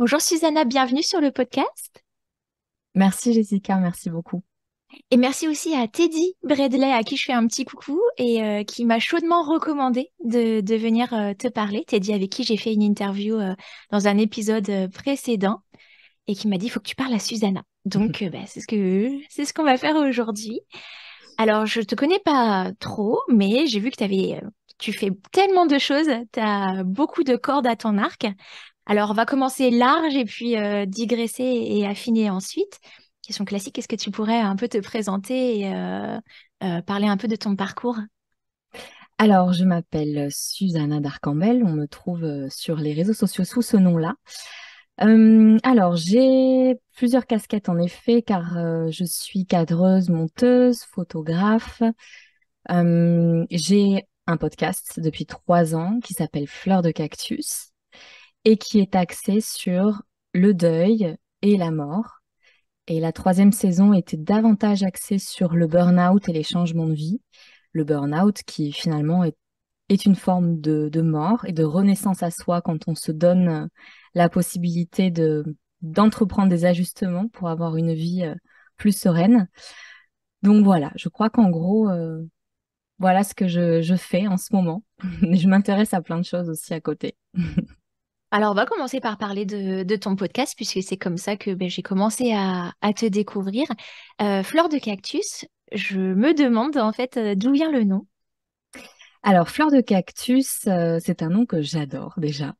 Bonjour Susanna, bienvenue sur le podcast. Merci Jessica, merci beaucoup. Et merci aussi à Teddy Bradley, à qui je fais un petit coucou et qui m'a chaudement recommandé de venir te parler. Teddy, avec qui j'ai fait une interview dans un épisode précédent et qui m'a dit, il faut que tu parles à Susanna. Donc, bah, c'est ce qu'on va faire aujourd'hui. Alors, je te connais pas trop, mais j'ai vu que tu fais tellement de choses, tu as beaucoup de cordes à ton arc. Alors, on va commencer large et puis digresser et affiner ensuite. Question classique, est-ce que tu pourrais un peu te présenter et parler un peu de ton parcours? Alors, je m'appelle Susanna Darcambel, on me trouve sur les réseaux sociaux sous ce nom-là. Alors, j'ai plusieurs casquettes en effet, car je suis cadreuse, monteuse, photographe. J'ai un podcast depuis 3 ans qui s'appelle Fleur de Cactus et qui est axé sur le deuil et la mort. Et la troisième saison était davantage axée sur le burn-out et les changements de vie. Le burn-out qui finalement est une forme de mort et de renaissance à soi quand on se donne la possibilité d'entreprendre des ajustements pour avoir une vie plus sereine. Donc voilà, je crois qu'en gros, voilà ce que je fais en ce moment. Je m'intéresse à plein de choses aussi à côté. Alors, on va commencer par parler de ton podcast, puisque c'est comme ça que ben, j'ai commencé à te découvrir. Fleur de cactus, je me demande en fait d'où vient le nom. Alors, Fleur de Cactus, c'est un nom que j'adore déjà.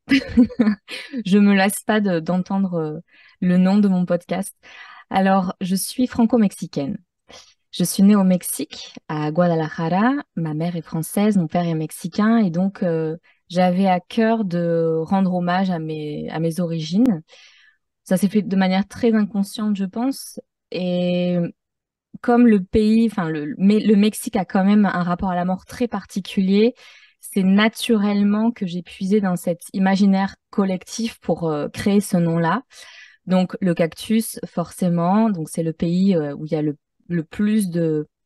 Je me lasse pas d'entendre le nom de mon podcast. Alors, je suis franco-mexicaine. Je suis née au Mexique, à Guadalajara. Ma mère est française, mon père est mexicain, et donc j'avais à cœur de rendre hommage à mes origines. Ça s'est fait de manière très inconsciente, je pense. Et comme le pays, enfin mais le Mexique a quand même un rapport à la mort très particulier, c'est naturellement que j'ai puisé dans cet imaginaire collectif pour créer ce nom-là. Donc le cactus, forcément, donc c'est le pays où il y a le plus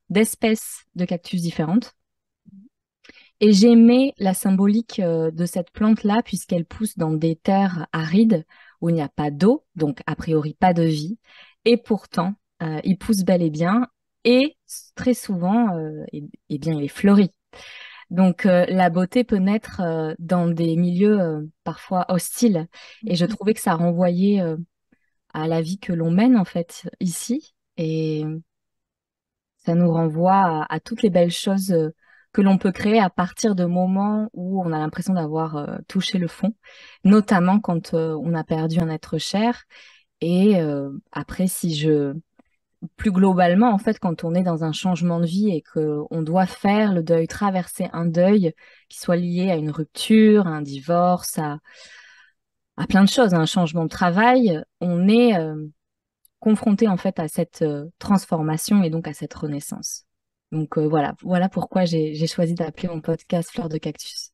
d'espèces de cactus différentes. Et j'aimais la symbolique de cette plante-là puisqu'elle pousse dans des terres arides où il n'y a pas d'eau, donc a priori pas de vie. Et pourtant, il pousse bel et bien et très souvent, eh bien, il est fleuri. Donc la beauté peut naître dans des milieux parfois hostiles. Et je trouvais que ça renvoyait à la vie que l'on mène en fait ici. Et ça nous renvoie à toutes les belles choses que l'on peut créer à partir de moments où on a l'impression d'avoir touché le fond, notamment quand on a perdu un être cher. Et après, plus globalement, en fait, quand on est dans un changement de vie et qu'on doit faire le deuil, traverser un deuil qui soit lié à une rupture, à un divorce, à plein de choses, à un changement de travail, on est confronté en fait à cette transformation et donc à cette renaissance. Donc voilà pourquoi j'ai choisi d'appeler mon podcast Fleur de Cactus.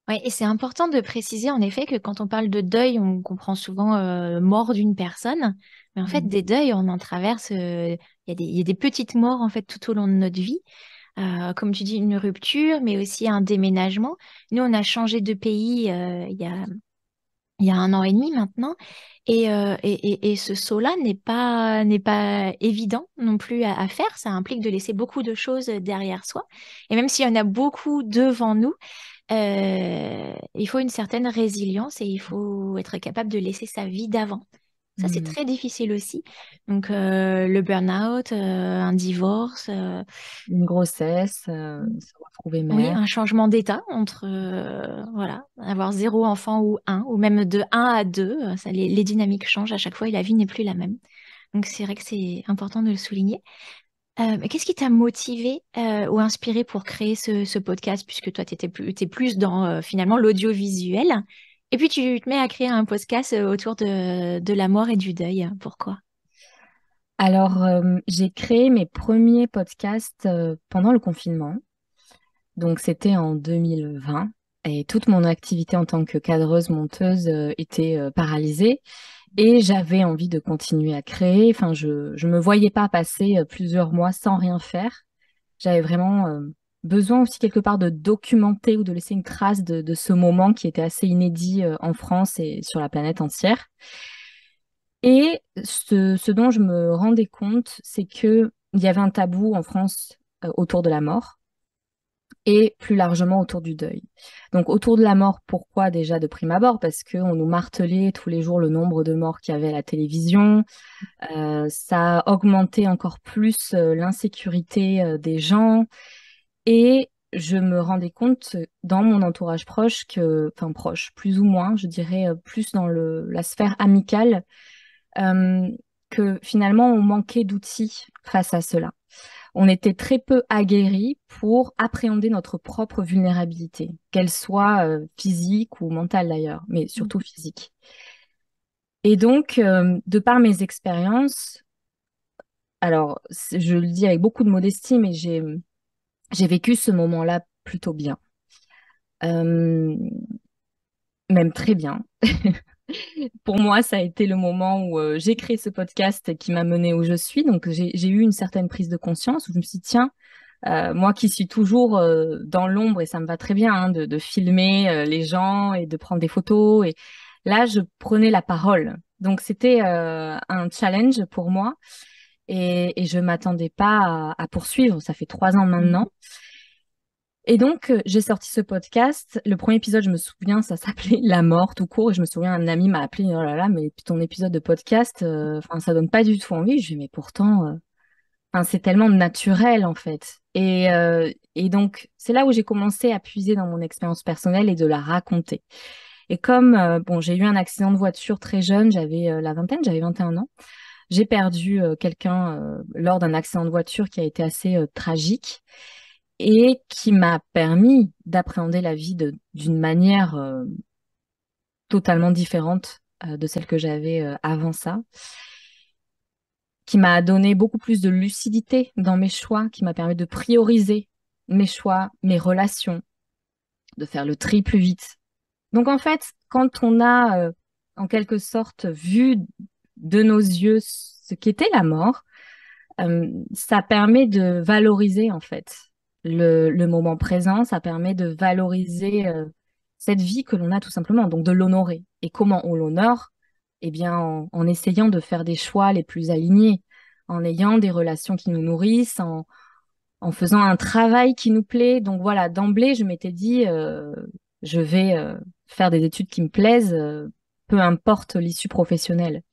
Ouais, et c'est important de préciser en effet que quand on parle de deuil, on comprend souvent mort d'une personne, mais en fait Mm. des deuils, on en traverse. Il y a des petites morts en fait tout au long de notre vie. Comme tu dis, une rupture, mais aussi un déménagement. Nous, on a changé de pays il y a 1 an et demi maintenant, et ce saut-là n'est pas évident non plus à faire. Ça implique de laisser beaucoup de choses derrière soi, et même s'il y en a beaucoup devant nous. Il faut une certaine résilience et il faut être capable de laisser sa vie d'avant. Ça, c'est Mm. très difficile aussi. Donc, le burn-out, un divorce, Une grossesse, se retrouver oui, mère. un changement d'état entre, voilà, avoir 0 enfant ou un, ou même de un à deux, ça, les dynamiques changent à chaque fois et la vie n'est plus la même. Donc, c'est vrai que c'est important de le souligner. Mais qu'est-ce qui t'a motivé ou inspiré pour créer ce podcast, puisque toi, t'es plus dans finalement l'audiovisuel, et puis tu te mets à créer un podcast autour de la mort et du deuil. Pourquoi? Alors j'ai créé mes premiers podcasts pendant le confinement. Donc c'était en 2020 et toute mon activité en tant que cadreuse monteuse était paralysée. Et j'avais envie de continuer à créer. Enfin, je me voyais pas passer plusieurs mois sans rien faire. J'avais vraiment besoin aussi quelque part de documenter ou de laisser une trace de ce moment qui était assez inédit en France et sur la planète entière. Et ce dont je me rendais compte, c'est qu'il y avait un tabou en France autour de la mort et plus largement autour du deuil. Donc autour de la mort, pourquoi déjà de prime abord? Parce qu'on nous martelait tous les jours le nombre de morts qu'il y avait à la télévision. Ça a augmenté encore plus l'insécurité des gens. Et je me rendais compte dans mon entourage proche enfin proche, plus ou moins, je dirais plus dans la sphère amicale, euh, que finalement on manquait d'outils face à cela. On était très peu aguerris pour appréhender notre propre vulnérabilité, qu'elle soit physique ou mentale d'ailleurs, mais surtout physique. Et donc, de par mes expériences, alors je le dis avec beaucoup de modestie, mais j'ai vécu ce moment-là plutôt bien. Euh, Même très bien. Pour moi, ça a été le moment où j'ai créé ce podcast qui m'a menée où je suis. Donc, j'ai eu une certaine prise de conscience où je me suis dit, tiens, moi qui suis toujours dans l'ombre, et ça me va très bien hein, de filmer les gens et de prendre des photos. Et là, je prenais la parole. Donc, c'était un challenge pour moi et je m'attendais pas à poursuivre. Ça fait 3 ans maintenant. Et donc, j'ai sorti ce podcast. Le premier épisode, je me souviens, ça s'appelait La mort tout court. Et je me souviens, un ami m'a appelé, oh là là, mais ton épisode de podcast, enfin, ça donne pas du tout envie. Je lui ai dit, mais pourtant, enfin, c'est tellement naturel, en fait. Et donc, c'est là où j'ai commencé à puiser dans mon expérience personnelle et de la raconter. Et comme, bon, j'ai eu un accident de voiture très jeune, j'avais la vingtaine, j'avais 21 ans. J'ai perdu quelqu'un lors d'un accident de voiture qui a été assez tragique et qui m'a permis d'appréhender la vie d'une manière totalement différente de celle que j'avais avant ça, qui m'a donné beaucoup plus de lucidité dans mes choix, qui m'a permis de prioriser mes choix, mes relations, de faire le tri plus vite. Donc en fait, quand on a en quelque sorte vu de nos yeux ce qu'était la mort, ça permet de valoriser en fait le moment présent, ça permet de valoriser cette vie que l'on a tout simplement, donc de l'honorer. Et comment on l'honore? Eh bien, en essayant de faire des choix les plus alignés, en ayant des relations qui nous nourrissent, en faisant un travail qui nous plaît. Donc voilà, d'emblée, je m'étais dit, je vais faire des études qui me plaisent, peu importe l'issue professionnelle.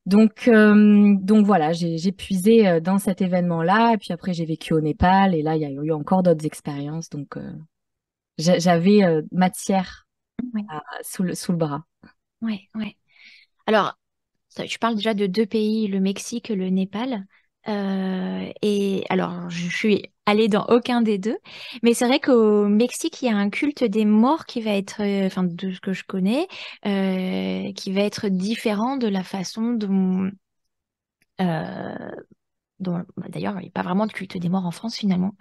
Donc voilà, j'ai puisé dans cet événement-là, et puis après j'ai vécu au Népal, et là il y a eu encore d'autres expériences, donc j'avais matière Ouais, sous le bras. ouais, ouais. Alors, tu parles déjà de deux pays, le Mexique et le Népal. Et alors, je suis allée dans aucun des deux, mais c'est vrai qu'au Mexique, il y a un culte des morts qui va être, enfin, de ce que je connais, qui va être différent de la façon euh, bah, d'ailleurs, il n'y a pas vraiment de culte des morts en France finalement.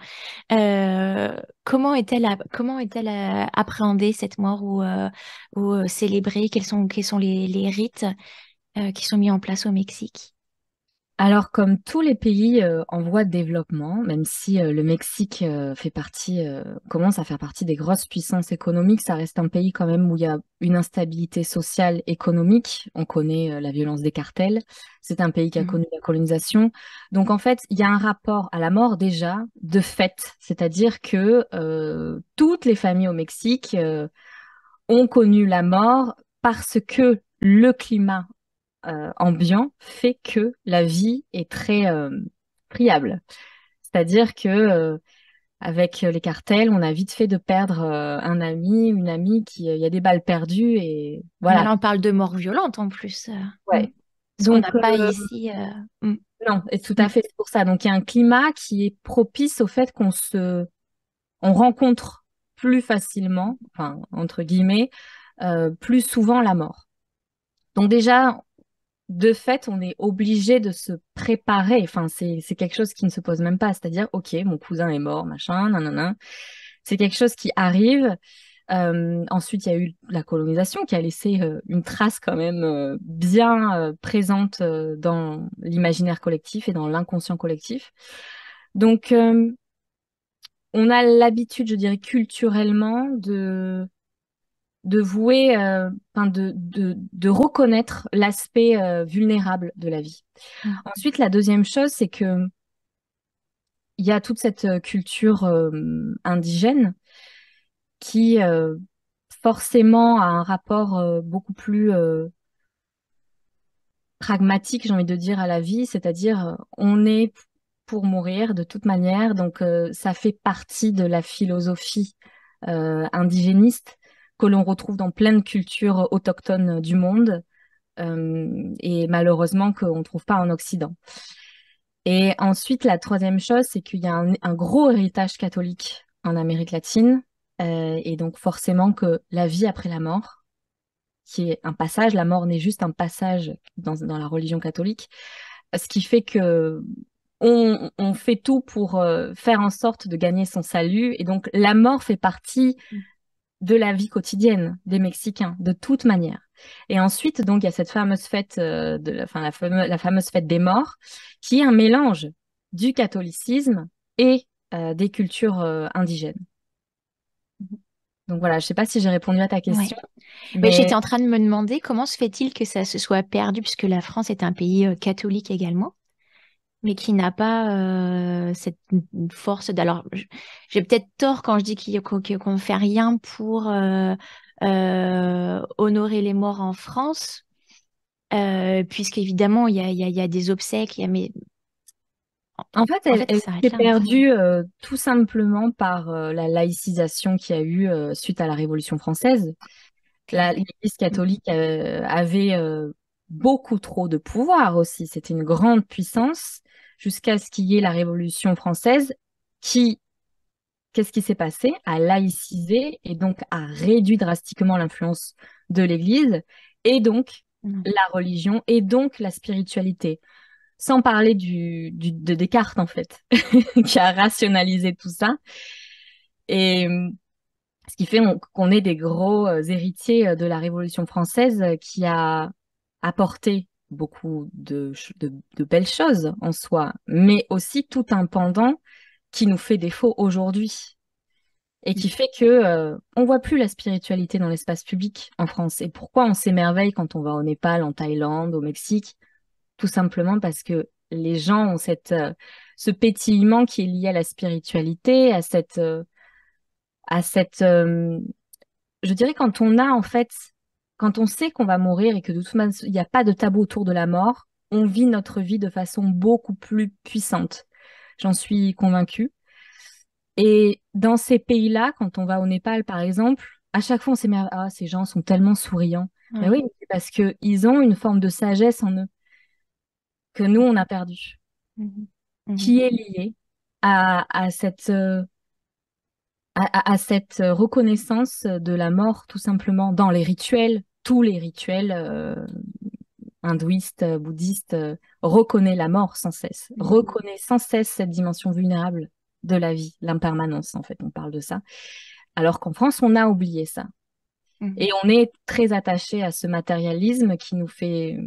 Comment est-elle appréhendée cette mort ou célébrée? Quels sont les rites qui sont mis en place au Mexique? Alors, comme tous les pays en voie de développement, même si le Mexique commence à faire partie des grosses puissances économiques, ça reste un pays quand même où il y a une instabilité sociale, économique. On connaît la violence des cartels. C'est un pays qui a Mhm. connu la colonisation. Donc, en fait, il y a un rapport à la mort déjà de fait. C'est-à-dire que toutes les familles au Mexique ont connu la mort parce que le climat ambiant fait que la vie est très friable. C'est-à-dire que avec les cartels, on a vite fait de perdre un ami, une amie il y a des balles perdues et Mais voilà. là, on parle de mort violente en plus. Ouais. Ce qu'on n'a Donc pas ici. Mm, non, et tout à mm. fait c'est pour ça. Donc il y a un climat qui est propice au fait on rencontre plus facilement, enfin entre guillemets, plus souvent la mort. Donc déjà, de fait, on est obligé de se préparer. Enfin, c'est quelque chose qui ne se pose même pas. C'est-à-dire, OK, mon cousin est mort, machin, nanana. C'est quelque chose qui arrive. Ensuite, il y a eu la colonisation qui a laissé une trace quand même bien présente dans l'imaginaire collectif et dans l'inconscient collectif. Donc, on a l'habitude, je dirais, culturellement, de vouer, enfin, de reconnaître l'aspect vulnérable de la vie. Mm. Ensuite, la deuxième chose, c'est que il y a toute cette culture indigène qui forcément a un rapport beaucoup plus pragmatique, j'ai envie de dire, à la vie, c'est-à-dire on est pour mourir de toute manière, donc ça fait partie de la philosophie indigéniste que l'on retrouve dans plein de cultures autochtones du monde et malheureusement qu'on ne trouve pas en Occident. Et ensuite, la troisième chose, c'est qu'il y a un gros héritage catholique en Amérique latine et donc forcément que la vie après la mort, qui est un passage, la mort n'est juste un passage dans la religion catholique, ce qui fait que on fait tout pour faire en sorte de gagner son salut. Et donc, la mort fait partie de la vie quotidienne des Mexicains, de toute manière. Et ensuite, donc, il y a cette fameuse fête, enfin, la fameuse fête des morts, qui est un mélange du catholicisme et des cultures indigènes. Donc voilà, je sais pas si j'ai répondu à ta Ouais. question, Mais mais j'étais en train de me demander comment se fait-il que ça se soit perdu, puisque la France est un pays catholique également, mais qui n'a pas cette force Alors, j'ai peut-être tort quand je dis qu'on ne fait rien pour honorer les morts en France, puisqu'évidemment, il y a des obsèques, mais en fait, en elle, fait, elle ça s'arrête s'est là, en fait. perdue tout simplement par la laïcisation qu'il y a eu suite à la Révolution française. Ok. L'Église Mm. catholique avait beaucoup trop de pouvoir aussi. C'était une grande puissance jusqu'à ce qu'il y ait la Révolution française qui, qu'est-ce qui s'est passé? A laïcisé et donc a réduit drastiquement l'influence de l'Église et donc Mm. la religion et donc la spiritualité. Sans parler de Descartes, en fait, qui a rationalisé tout ça. Et ce qui fait qu'on est des gros héritiers de la Révolution française qui a apporté beaucoup de belles choses en soi, mais aussi tout un pendant qui nous fait défaut aujourd'hui et qui fait que on voit plus la spiritualité dans l'espace public en France. Et pourquoi on s'émerveille quand on va au Népal, en Thaïlande, au Mexique? Tout simplement parce que les gens ont ce pétillement qui est lié à la spiritualité, à cette je dirais quand on a en fait, quand on sait qu'on va mourir et que de toute manière, il n'y a pas de tabou autour de la mort, on vit notre vie de façon beaucoup plus puissante. J'en suis convaincue. Et dans ces pays-là, quand on va au Népal, par exemple, à chaque fois, on s'émerveille, ah, ces gens sont tellement souriants. Mais Ouais. oui, c'est parce qu'ils ont une forme de sagesse en eux que nous, on a perdue, Mhm. Mhm. qui est liée à cette reconnaissance de la mort, tout simplement, dans les rituels, tous les rituels hindouistes, bouddhistes, reconnaît la mort sans cesse, Mhm. reconnaît sans cesse cette dimension vulnérable de la vie, l'impermanence, en fait, on parle de ça. Alors qu'en France, on a oublié ça. Mhm. Et on est très attaché à ce matérialisme qui nous fait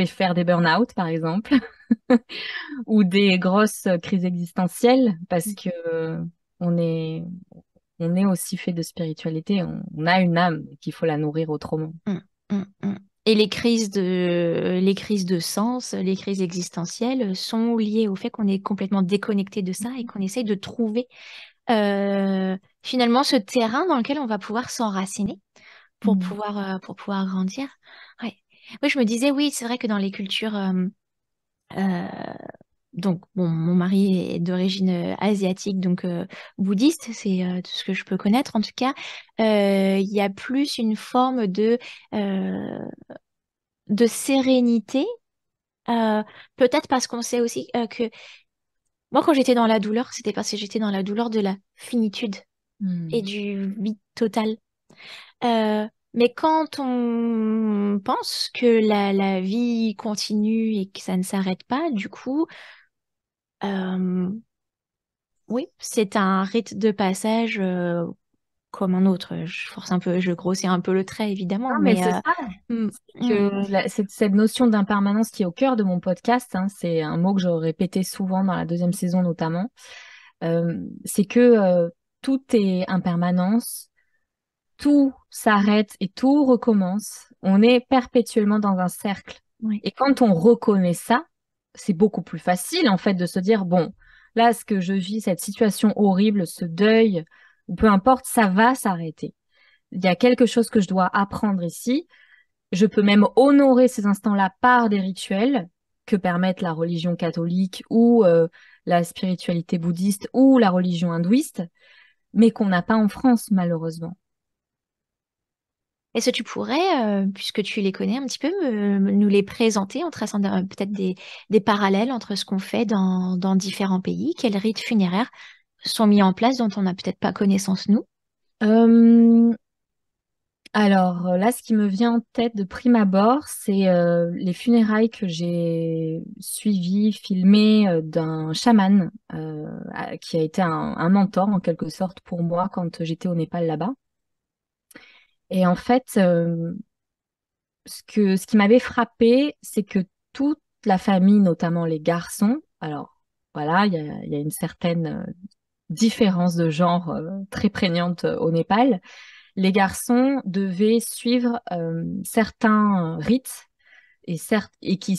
faire des burn-out, par exemple, ou des grosses crises existentielles, parce que on est, on est aussi fait de spiritualité, on a une âme qu'il faut la nourrir autrement. Mm, mm, mm. Et les crises de sens, les crises existentielles sont liées au fait qu'on est complètement déconnecté de ça et qu'on essaye de trouver finalement ce terrain dans lequel on va pouvoir s'enraciner Mm. pour pouvoir grandir. Ouais. Oui, je me disais, oui, c'est vrai que dans les cultures euh, donc, bon, mon mari est d'origine asiatique, donc bouddhiste, c'est tout ce que je peux connaître en tout cas. Il y a plus une forme euh, de sérénité, peut-être parce qu'on sait aussi que moi, quand j'étais dans la douleur, c'était parce que j'étais dans la douleur de la finitude et Mm. du vide total. Mais quand on pense que la vie continue et que ça ne s'arrête pas, du coup, euh, oui, c'est un rite de passage comme un autre. Je force un peu, je grossis un peu le trait, évidemment, Non, mais mais c'est ça. mm, C'est mm. que cette notion d'impermanence qui est au cœur de mon podcast, hein, c'est un mot que je répétais souvent dans la deuxième saison notamment, c'est que tout est impermanence, tout s'arrête et tout recommence. On est perpétuellement dans un cercle. Ouais. Et quand on reconnaît ça, c'est beaucoup plus facile en fait de se dire, bon, là, ce que je vis, cette situation horrible, ce deuil, ou peu importe, ça va s'arrêter. Il y a quelque chose que je dois apprendre ici. Je peux même honorer ces instants-là par des rituels que permettent la religion catholique ou la spiritualité bouddhiste ou la religion hindouiste, mais qu'on n'a pas en France, malheureusement. Est-ce que tu pourrais, puisque tu les connais un petit peu, nous les présenter en traçant peut-être des parallèles entre ce qu'on fait dans différents pays? Quels rites funéraires sont mis en place dont on n'a peut-être pas connaissance, nous? Euh, alors là, ce qui me vient en tête de prime abord, c'est les funérailles que j'ai suivies, filmées d'un chaman qui a été un mentor en quelque sorte pour moi quand j'étais au Népal là-bas. Et en fait, ce qui m'avait frappé, c'est que toute la famille, notamment les garçons, alors voilà, il y a une certaine différence de genre très prégnante au Népal. Les garçons devaient suivre certains rites et qui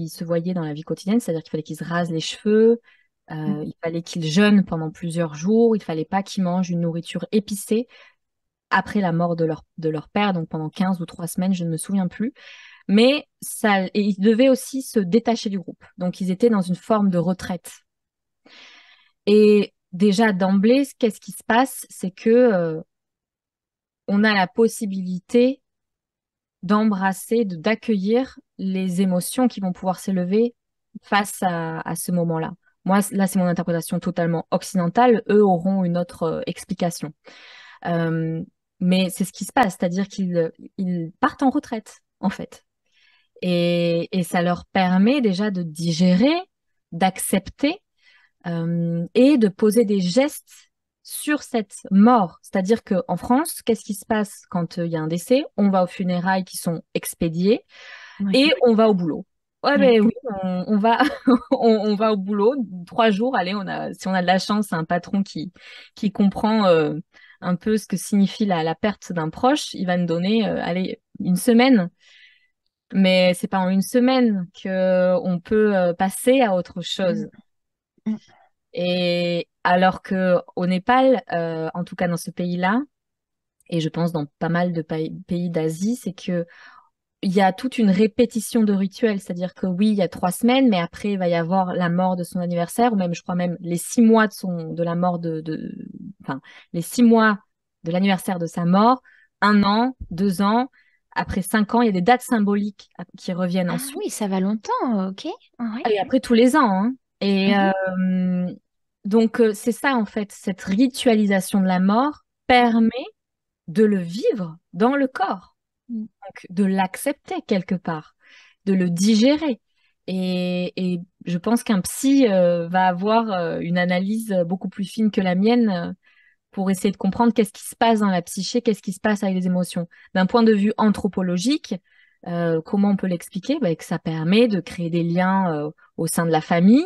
se voyaient dans la vie quotidienne, c'est-à-dire qu'il fallait qu'ils se rasent les cheveux, il fallait qu'ils jeûnent pendant plusieurs jours, il fallait pas qu'ils mangent une nourriture épicée après la mort de leur père, donc pendant 15 ou 3 semaines, je ne me souviens plus. Mais ça, et ils devaient aussi se détacher du groupe. Donc ils étaient dans une forme de retraite. Et déjà d'emblée, qu'est-ce qui se passe? C'est que on a la possibilité d'embrasser, d'accueillir les émotions qui vont pouvoir s'élever face à ce moment-là. Moi, là, c'est mon interprétation totalement occidentale. Eux auront une autre explication. Euh, mais c'est ce qui se passe, c'est-à-dire ils partent en retraite, en fait. Et ça leur permet déjà de digérer, d'accepter et de poser des gestes sur cette mort. C'est-à-dire qu'en France, qu'est-ce qui se passe quand il y a un décès? On va aux funérailles qui sont expédiées Oui. et on va au boulot. Ouais, Ouais. ben oui, on va, on va au boulot. 3 jours, allez, si on a de la chance, un patron qui comprend un peu ce que signifie la perte d'un proche, il va nous donner, allez, une semaine. Mais c'est pas en une semaine que on peut passer à autre Mm, chose. mm. Et alors que au Népal, en tout cas dans ce pays-là, et je pense dans pas mal de pays d'Asie, c'est que il y a toute une répétition de rituels. C'est-à-dire que oui, il y a 3 semaines, mais après il va y avoir la mort de son anniversaire, ou même je crois même les 6 mois de la mort enfin les 6 mois de l'anniversaire de sa mort, 1 an, 2 ans. Après 5 ans, il y a des dates symboliques qui reviennent Ah ensuite. oui, ça va longtemps, ok. Ouais. Et après tous les ans, hein. Et Mhm. donc c'est ça en fait, cette ritualisation de la mort permet de le vivre dans le corps, Mm. donc de l'accepter quelque part, de le digérer. Et je pense qu'un psy va avoir une analyse beaucoup plus fine que la mienne pour essayer de comprendre qu'est-ce qui se passe dans la psyché, qu'est-ce qui se passe avec les émotions. D'un point de vue anthropologique, comment on peut l'expliquer? Ben, que ça permet de créer des liens au sein de la famille.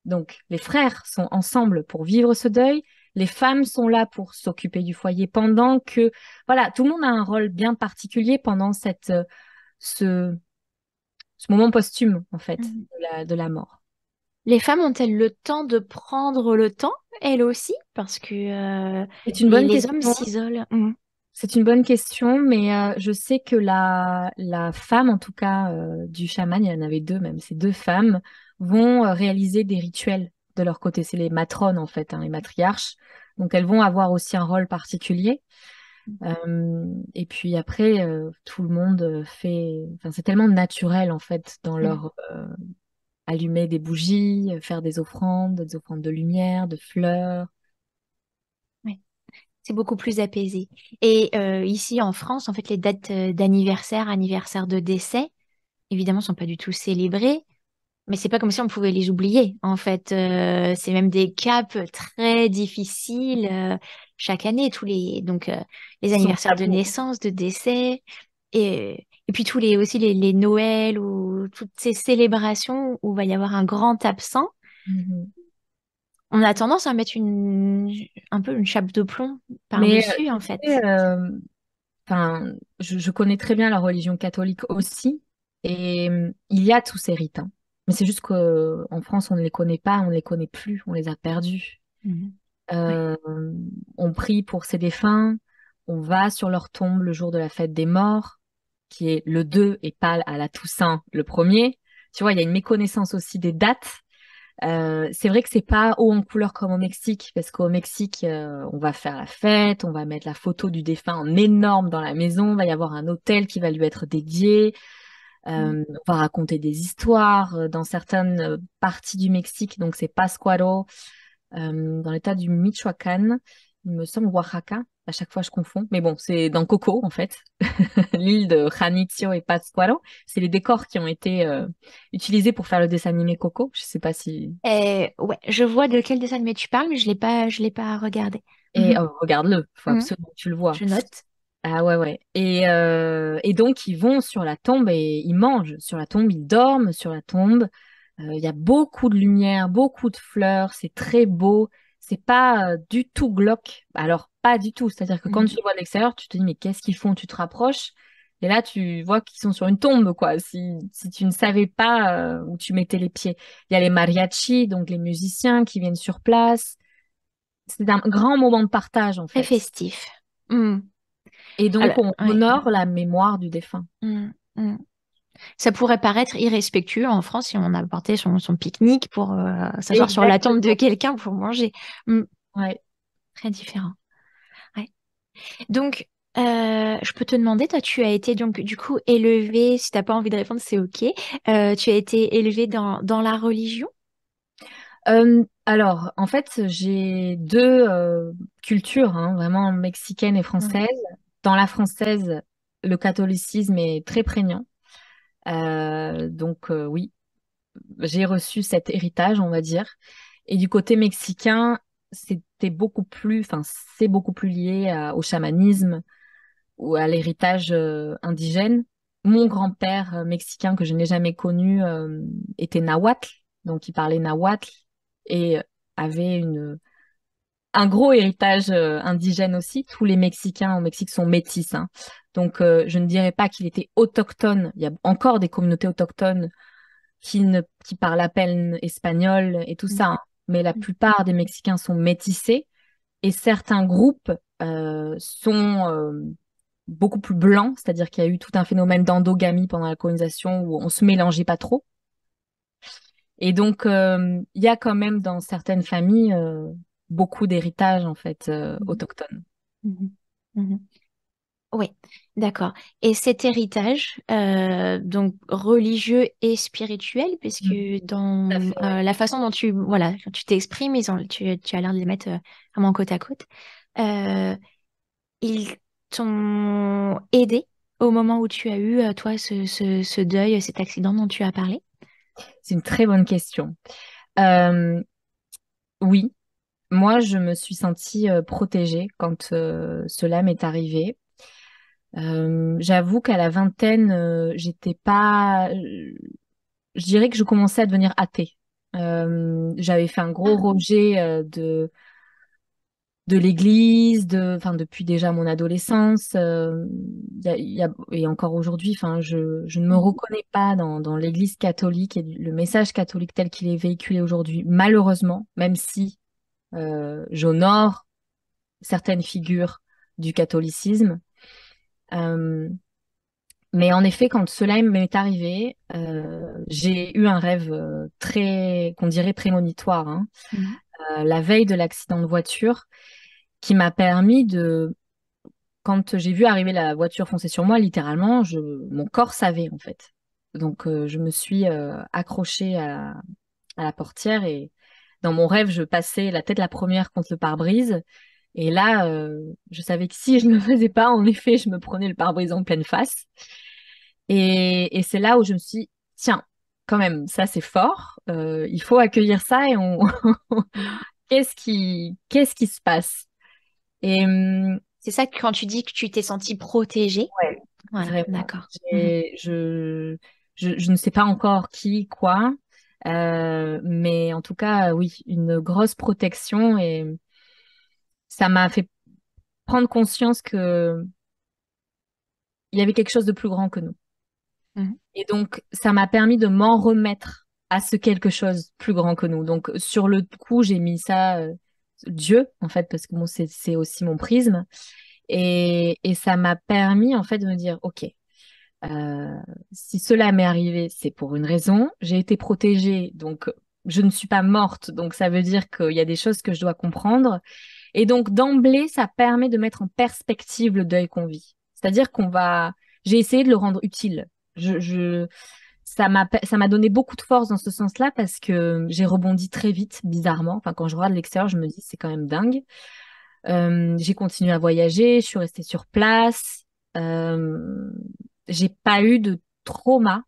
Donc, les frères sont ensemble pour vivre ce deuil. Les femmes sont là pour s'occuper du foyer pendant que, voilà, tout le monde a un rôle bien particulier pendant ce, ce moment posthume, en fait, Mhm. de la mort. Les femmes ont-elles le temps de prendre le temps, elles aussi? Parce que C'est une bonne les hommes question. s'isolent. Mm. C'est une bonne question, mais je sais que la femme, en tout cas du chaman, il y en avait deux même, ces deux femmes vont réaliser des rituels de leur côté. C'est les matrones, en fait, hein, les matriarches. Donc elles vont avoir aussi un rôle particulier. Et puis après, tout le monde fait... Enfin, c'est tellement naturel, en fait, dans Mm. leur allumer des bougies, faire des offrandes de lumière, de fleurs. Ouais. C'est beaucoup plus apaisé. Et ici en France, en fait, les dates d'anniversaire, anniversaire de décès, évidemment, sont pas du tout célébrées. Mais c'est pas comme si on pouvait les oublier. En fait, c'est même des caps très difficiles. chaque année, donc les Son anniversaires de tabou. naissance, de décès, et puis aussi les Noëls ou toutes ces célébrations où il va y avoir un grand absent. Mhm. On a tendance à mettre un peu une chape de plomb Mais par-dessus, en tu fait. sais, enfin, je connais très bien la religion catholique aussi, et il y a tous ces rites, hein. Mais c'est juste qu'en France, on ne les connaît pas, on ne les connaît plus, on les a perdus. Mhm. Ouais. Euh, on prie pour ses défunts, on va sur leur tombe le jour de la fête des morts, qui est le 2 et pas à la Toussaint le premier. Tu vois, il y a une méconnaissance aussi des dates. C'est vrai que c'est pas haut en couleur comme au Mexique, parce qu'au Mexique, on va faire la fête, on va mettre la photo du défunt en énorme dans la maison, il va y avoir un hôtel qui va lui être dédié, Mhm. on va raconter des histoires dans certaines parties du Mexique, donc c'est Pascuaro, dans l'état du Michoacán, il me semble Oaxaca, à chaque fois je confonds, mais bon, c'est dans Coco en fait, l'île de Janitzio et Pátzcuaro, c'est les décors qui ont été utilisés pour faire le dessin animé Coco, je sais pas si... Ouais, je vois de quel dessin animé tu parles, mais je l'ai pas regardé. Et Mhm. regarde-le, faut Mhm. absolument que tu le vois. Je note. Ah ouais, ouais. Et donc, ils vont sur la tombe et ils mangent sur la tombe, ils dorment sur la tombe. Il y a beaucoup de lumière, beaucoup de fleurs, c'est très beau. C'est pas du tout glauque. Alors, pas du tout. C'est-à-dire que quand Mhm. tu le vois de l'extérieur, tu te dis, mais qu'est-ce qu'ils font? Tu te rapproches. Et là, tu vois qu'ils sont sur une tombe, quoi. Si tu ne savais pas où tu mettais les pieds. Il y a les mariachis, donc les musiciens qui viennent sur place. C'est un grand moment de partage, en Très fait. festif. Mhm. Et donc, Alors, on ouais. honore la mémoire du défunt. Mhm. Mhm. Ça pourrait paraître irrespectueux en France si on apportait son pique-nique pour s'asseoir sur la tombe de Exactement. quelqu'un pour manger. Mhm. Ouais. Très différent. Ouais. Donc, je peux te demander, toi, tu as été donc du coup élevé, si t'as pas envie de répondre, c'est ok. Tu as été élevé dans la religion? Alors, en fait, j'ai deux cultures, hein, vraiment mexicaine et Ouais. française. Dans la française, le catholicisme est très prégnant. Donc, oui, j'ai reçu cet héritage, on va dire. Et du côté mexicain, c'était beaucoup plus, enfin, c'est beaucoup plus lié au chamanisme ou à l'héritage indigène. Mon grand-père mexicain que je n'ai jamais connu était nahuatl, donc il parlait nahuatl et avait un gros héritage indigène aussi. Tous les Mexicains au Mexique sont métis, hein. Donc je ne dirais pas qu'il était autochtone. Il y a encore des communautés autochtones qui parlent à peine espagnol et tout Mm. ça, hein. Mais la plupart des Mexicains sont métissés et certains groupes sont beaucoup plus blanc, c'est-à-dire qu'il y a eu tout un phénomène d'endogamie pendant la colonisation où on se mélangeait pas trop. Et donc, il y a quand même dans certaines familles beaucoup d'héritage en fait Mhm. autochtone. Mhm. Mhm. Oui, d'accord. Et cet héritage, donc religieux et spirituel, puisque Mhm. Tout à dans fait, ouais. la façon dont voilà, quand tu t'exprimes, tu as l'air de les mettre vraiment côte à côte. Euh, Ils t'ont aidé au moment où tu as eu, toi, ce deuil, cet accident dont tu as parlé? C'est une très bonne question. Euh, oui, moi je me suis sentie protégée quand cela m'est arrivé. J'avoue qu'à la vingtaine, j'étais pas, je dirais que je commençais à devenir athée. J'avais fait un gros Ah, rejet de l'église, enfin, depuis déjà mon adolescence, et encore aujourd'hui, enfin, je ne me mhm, reconnais pas dans l'église catholique et le message catholique tel qu'il est véhiculé aujourd'hui, malheureusement, même si j'honore certaines figures du catholicisme. Euh, mais en effet, quand cela m'est arrivé, j'ai eu un rêve qu'on dirait prémonitoire, hein, mhm, la veille de l'accident de voiture, qui m'a permis quand j'ai vu arriver la voiture foncer sur moi, littéralement, mon corps savait en fait. Donc je me suis accrochée à la portière et dans mon rêve, je passais la tête la première contre le pare-brise. Et là, je savais que si je ne le faisais pas, en effet, je me prenais le pare-brise en pleine face. Et c'est là où je me suis dit, tiens, quand même, ça c'est fort. Il faut accueillir ça et mhm, qu'est-ce qui se passe? Et C'est ça que quand tu dis que tu t'es sentie protégée. ouais, Voilà, vraiment. d'accord. Mhm. Je ne sais pas encore qui, quoi, mais en tout cas, oui, une grosse protection et ça m'a fait prendre conscience que il y avait quelque chose de plus grand que nous. Mhm. Et donc, ça m'a permis de m'en remettre à ce quelque chose plus grand que nous. Donc, sur le coup, j'ai mis ça, Dieu, en fait, parce que bon, c'est aussi mon prisme. Et ça m'a permis, en fait, de me dire, OK, euh, si cela m'est arrivé, c'est pour une raison. J'ai été protégée, donc je ne suis pas morte. Donc, ça veut dire qu'il y a des choses que je dois comprendre. Et donc, d'emblée, ça permet de mettre en perspective le deuil qu'on vit. C'est-à-dire j'ai essayé de le rendre utile. Je, ça m'a donné beaucoup de force dans ce sens-là parce que j'ai rebondi très vite, bizarrement. Enfin, quand je regarde l'extérieur, je me dis, c'est quand même dingue. J'ai continué à voyager, je suis restée sur place. Euh, j'ai pas eu de trauma.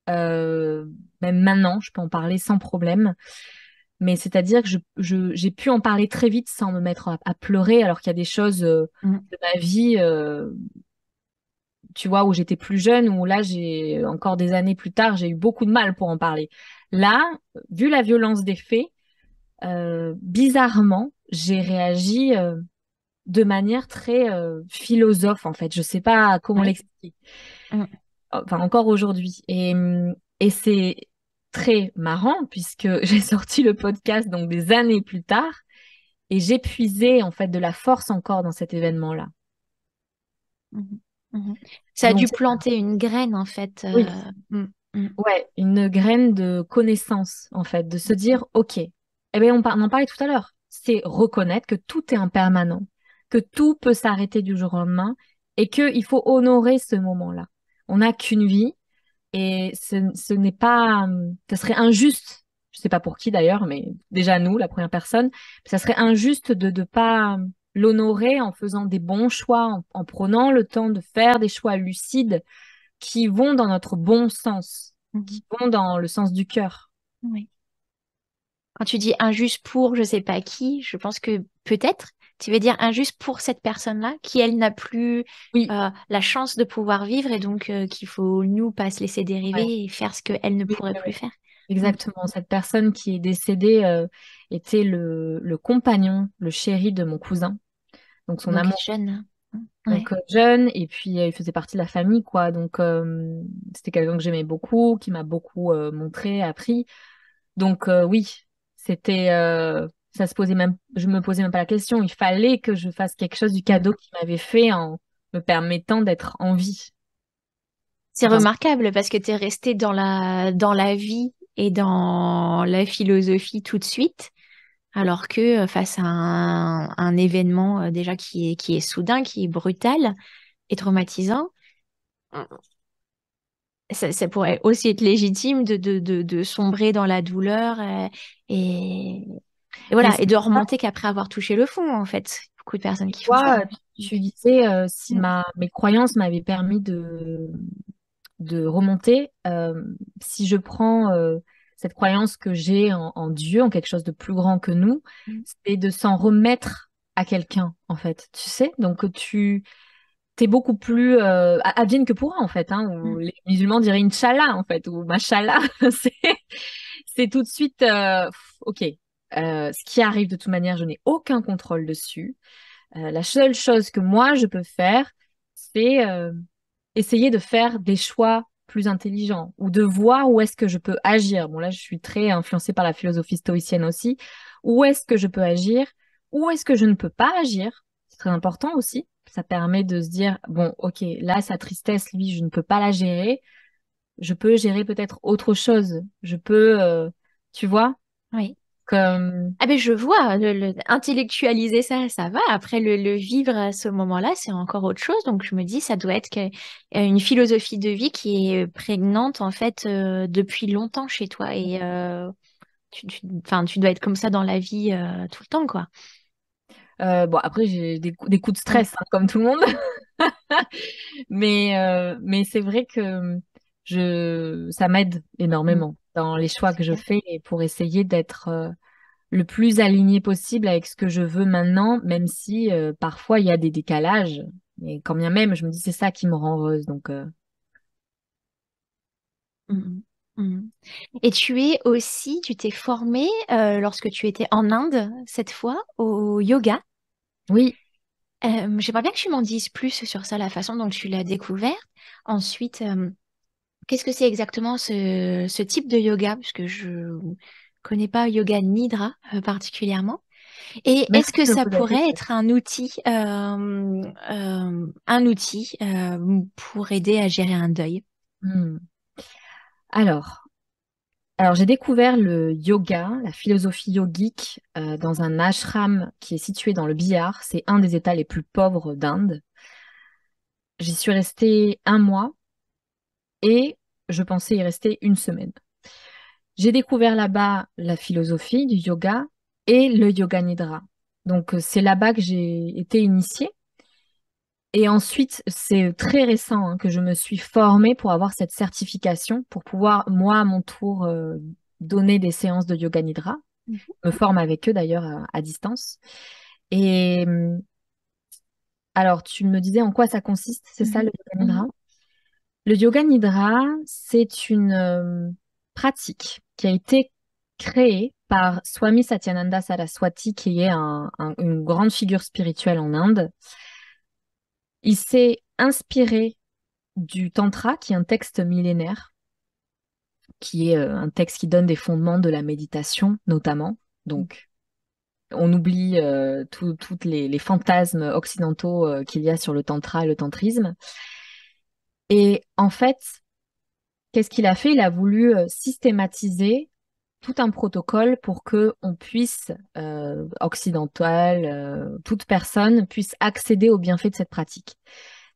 Euh, Même maintenant, je peux en parler sans problème. Mais c'est-à-dire que j'ai pu en parler très vite sans me mettre à pleurer, alors qu'il y a des choses Mhm. de ma vie, tu vois, où j'étais plus jeune, où là, j'ai encore des années plus tard, j'ai eu beaucoup de mal pour en parler. Là, vu la violence des faits, bizarrement, j'ai réagi de manière très philosophe, en fait. Je sais pas comment Oui. l'expliquer. Mhm. Enfin, encore aujourd'hui. Et c'est très marrant puisque j'ai sorti le podcast donc des années plus tard et j'ai puisé en fait de la force encore dans cet événement-là. Mhm. Mhm. Ça a Donc dû planter une graine, en fait. oui, Mhm. Mhm. ouais, une graine de connaissance en fait, de se dire ok, eh bien on en parlait tout à l'heure, c'est reconnaître que tout est impermanent, que tout peut s'arrêter du jour au lendemain et qu'il faut honorer ce moment-là. On n'a qu'une vie. Et ce n'est pas, ça serait injuste, je sais pas pour qui d'ailleurs, mais déjà nous, la première personne, ça serait injuste de ne pas l'honorer en faisant des bons choix, en prenant le temps de faire des choix lucides qui vont dans notre bon sens, Mhm. qui vont dans le sens du cœur. Oui. Quand tu dis injuste pour je sais pas qui, je pense que peut-être tu veux dire injuste pour cette personne-là qui, elle, n'a plus Oui, la chance de pouvoir vivre et donc qu'il faut, nous, pas se laisser ouais, dériver et faire ce qu'elle ne oui, pourrait ouais, plus ouais. faire. Mm. Exactement. Cette personne qui est décédée était le compagnon, le chéri de mon cousin, donc son Donc amour. jeune. Ouais. Donc jeune, et puis il faisait partie de la famille, quoi. Donc c'était quelqu'un que j'aimais beaucoup, qui m'a beaucoup montré, appris. Donc oui, c'était, ça se posait même, je me posais même pas la question. Il fallait que je fasse quelque chose du Mm. cadeau qu'il m'avait fait en me permettant d'être en vie. C'est Enfin, remarquable parce que tu es resté dans la vie et dans la philosophie tout de suite, alors que face à un événement déjà qui est soudain, qui est brutal et traumatisant, ça pourrait aussi être légitime de sombrer dans la douleur et, et mais voilà, c'est et de pour ça, remonter qu'après avoir touché le fond, en fait. Beaucoup de personnes tu qui font ça. vois, tu disais si Mm. mes croyances m'avaient permis de remonter. Si je prends cette croyance que j'ai en Dieu, en quelque chose de plus grand que nous, Mm. c'est de s'en remettre à quelqu'un, en fait. Tu sais, donc tu t'es beaucoup plus advienne que pourra, en fait. Hein, ou Mm. les musulmans diraient Inch'Allah, en fait, ou Mashallah. C'est, c'est tout de suite, ok. Ce qui arrive de toute manière, je n'ai aucun contrôle dessus. La seule chose que moi je peux faire, c'est essayer de faire des choix plus intelligents ou de voir où est-ce que je peux agir. Bon, là, je suis très influencée par la philosophie stoïcienne aussi. Où est-ce que je peux agir? Où est-ce que je ne peux pas agir? C'est très important aussi. Ça permet de se dire, bon, ok, là, sa tristesse, lui, je ne peux pas la gérer. Je peux gérer peut-être autre chose. Je peux, tu vois, Oui. comme, Ah ben je vois, intellectualiser ça, ça va. Après le vivre à ce moment-là, c'est encore autre chose. Donc je me dis, ça doit être une philosophie de vie qui est prégnante en fait depuis longtemps chez toi. Et enfin, tu dois être comme ça dans la vie tout le temps, quoi. bon, après, j'ai des coups de Mm. stress, hein, comme tout le monde. Mais c'est vrai que ça m'aide Mm. énormément dans les choix C'est que je bien. fais et pour essayer d'être le plus aligné possible avec ce que je veux maintenant, même si parfois il y a des décalages. Mais quand bien même, je me dis c'est ça qui me rend heureuse. Donc, Mhm. Mhm. Et tu t'es formée lorsque tu étais en Inde, cette fois, au yoga. oui, J'aimerais bien que tu m'en dises plus sur ça, la façon dont tu l'as découvert. Ensuite, qu'est-ce que c'est exactement ce type de yoga? Parce que je connais pas yoga nidra particulièrement. Et est-ce merci que de me ça poser la pourrait question. être un outil pour aider à gérer un deuil? Hmm. Alors, alors, j'ai découvert le yoga, la philosophie yogique, dans un ashram qui est situé dans le Bihar. C'est un des États les plus pauvres d'Inde. J'y suis restée un mois et je pensais y rester une semaine. J'ai découvert là-bas la philosophie du yoga et le yoga nidra. Donc, c'est là-bas que j'ai été initiée. Et ensuite, c'est très récent hein, que je me suis formée pour avoir cette certification, pour pouvoir, moi, à mon tour, donner des séances de yoga nidra. Mhm. Je me forme avec eux d'ailleurs à distance. Et alors, tu me disais en quoi ça consiste, c'est ça le Mhm. yoga nidra? Mhm. Le yoga nidra, c'est une pratique qui a été créée par Swami Satyananda Saraswati, qui est une grande figure spirituelle en Inde. Il s'est inspiré du Tantra, qui est un texte millénaire, qui est un texte qui donne des fondements de la méditation, notamment. Donc, on oublie toutes les fantasmes occidentaux qu'il y a sur le tantra et le tantrisme. Et en fait, qu'est-ce qu'il a fait? Il a voulu systématiser tout un protocole pour que on puisse, occidental, toute personne puisse accéder aux bienfaits de cette pratique.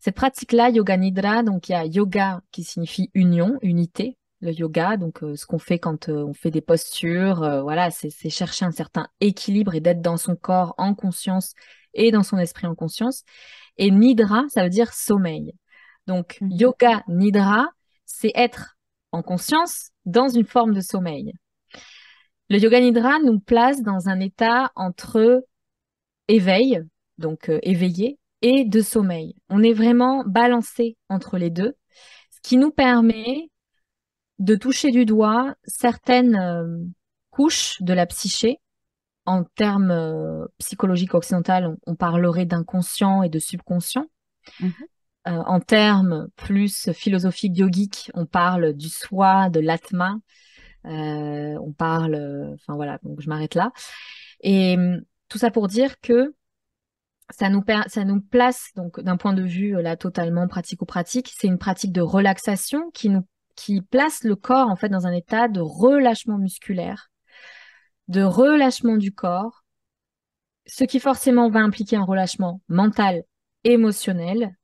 Cette pratique-là, Yoga Nidra, donc il y a yoga qui signifie union, unité, le yoga, donc ce qu'on fait quand on fait des postures, voilà, c'est chercher un certain équilibre et d'être dans son corps en conscience et dans son esprit en conscience. Et Nidra, ça veut dire sommeil. Donc Mhm. Yoga Nidra, c'est être en conscience dans une forme de sommeil. Le Yoga Nidra nous place dans un état entre éveil, donc éveillé, et de sommeil. On est vraiment balancé entre les deux, ce qui nous permet de toucher du doigt certaines couches de la psyché. En termes psychologiques occidentaux, on parlerait d'inconscient et de subconscient. Mhm. En termes plus philosophiques yogiques, on parle du soi, de l'atma. On parle, enfin voilà, donc je m'arrête là. Et tout ça pour dire que ça nous place, donc d'un point de vue là totalement pratico-pratique, c'est une pratique de relaxation qui place le corps en fait dans un état de relâchement musculaire, de relâchement du corps, ce qui forcément va impliquer un relâchement mental, émotionnel,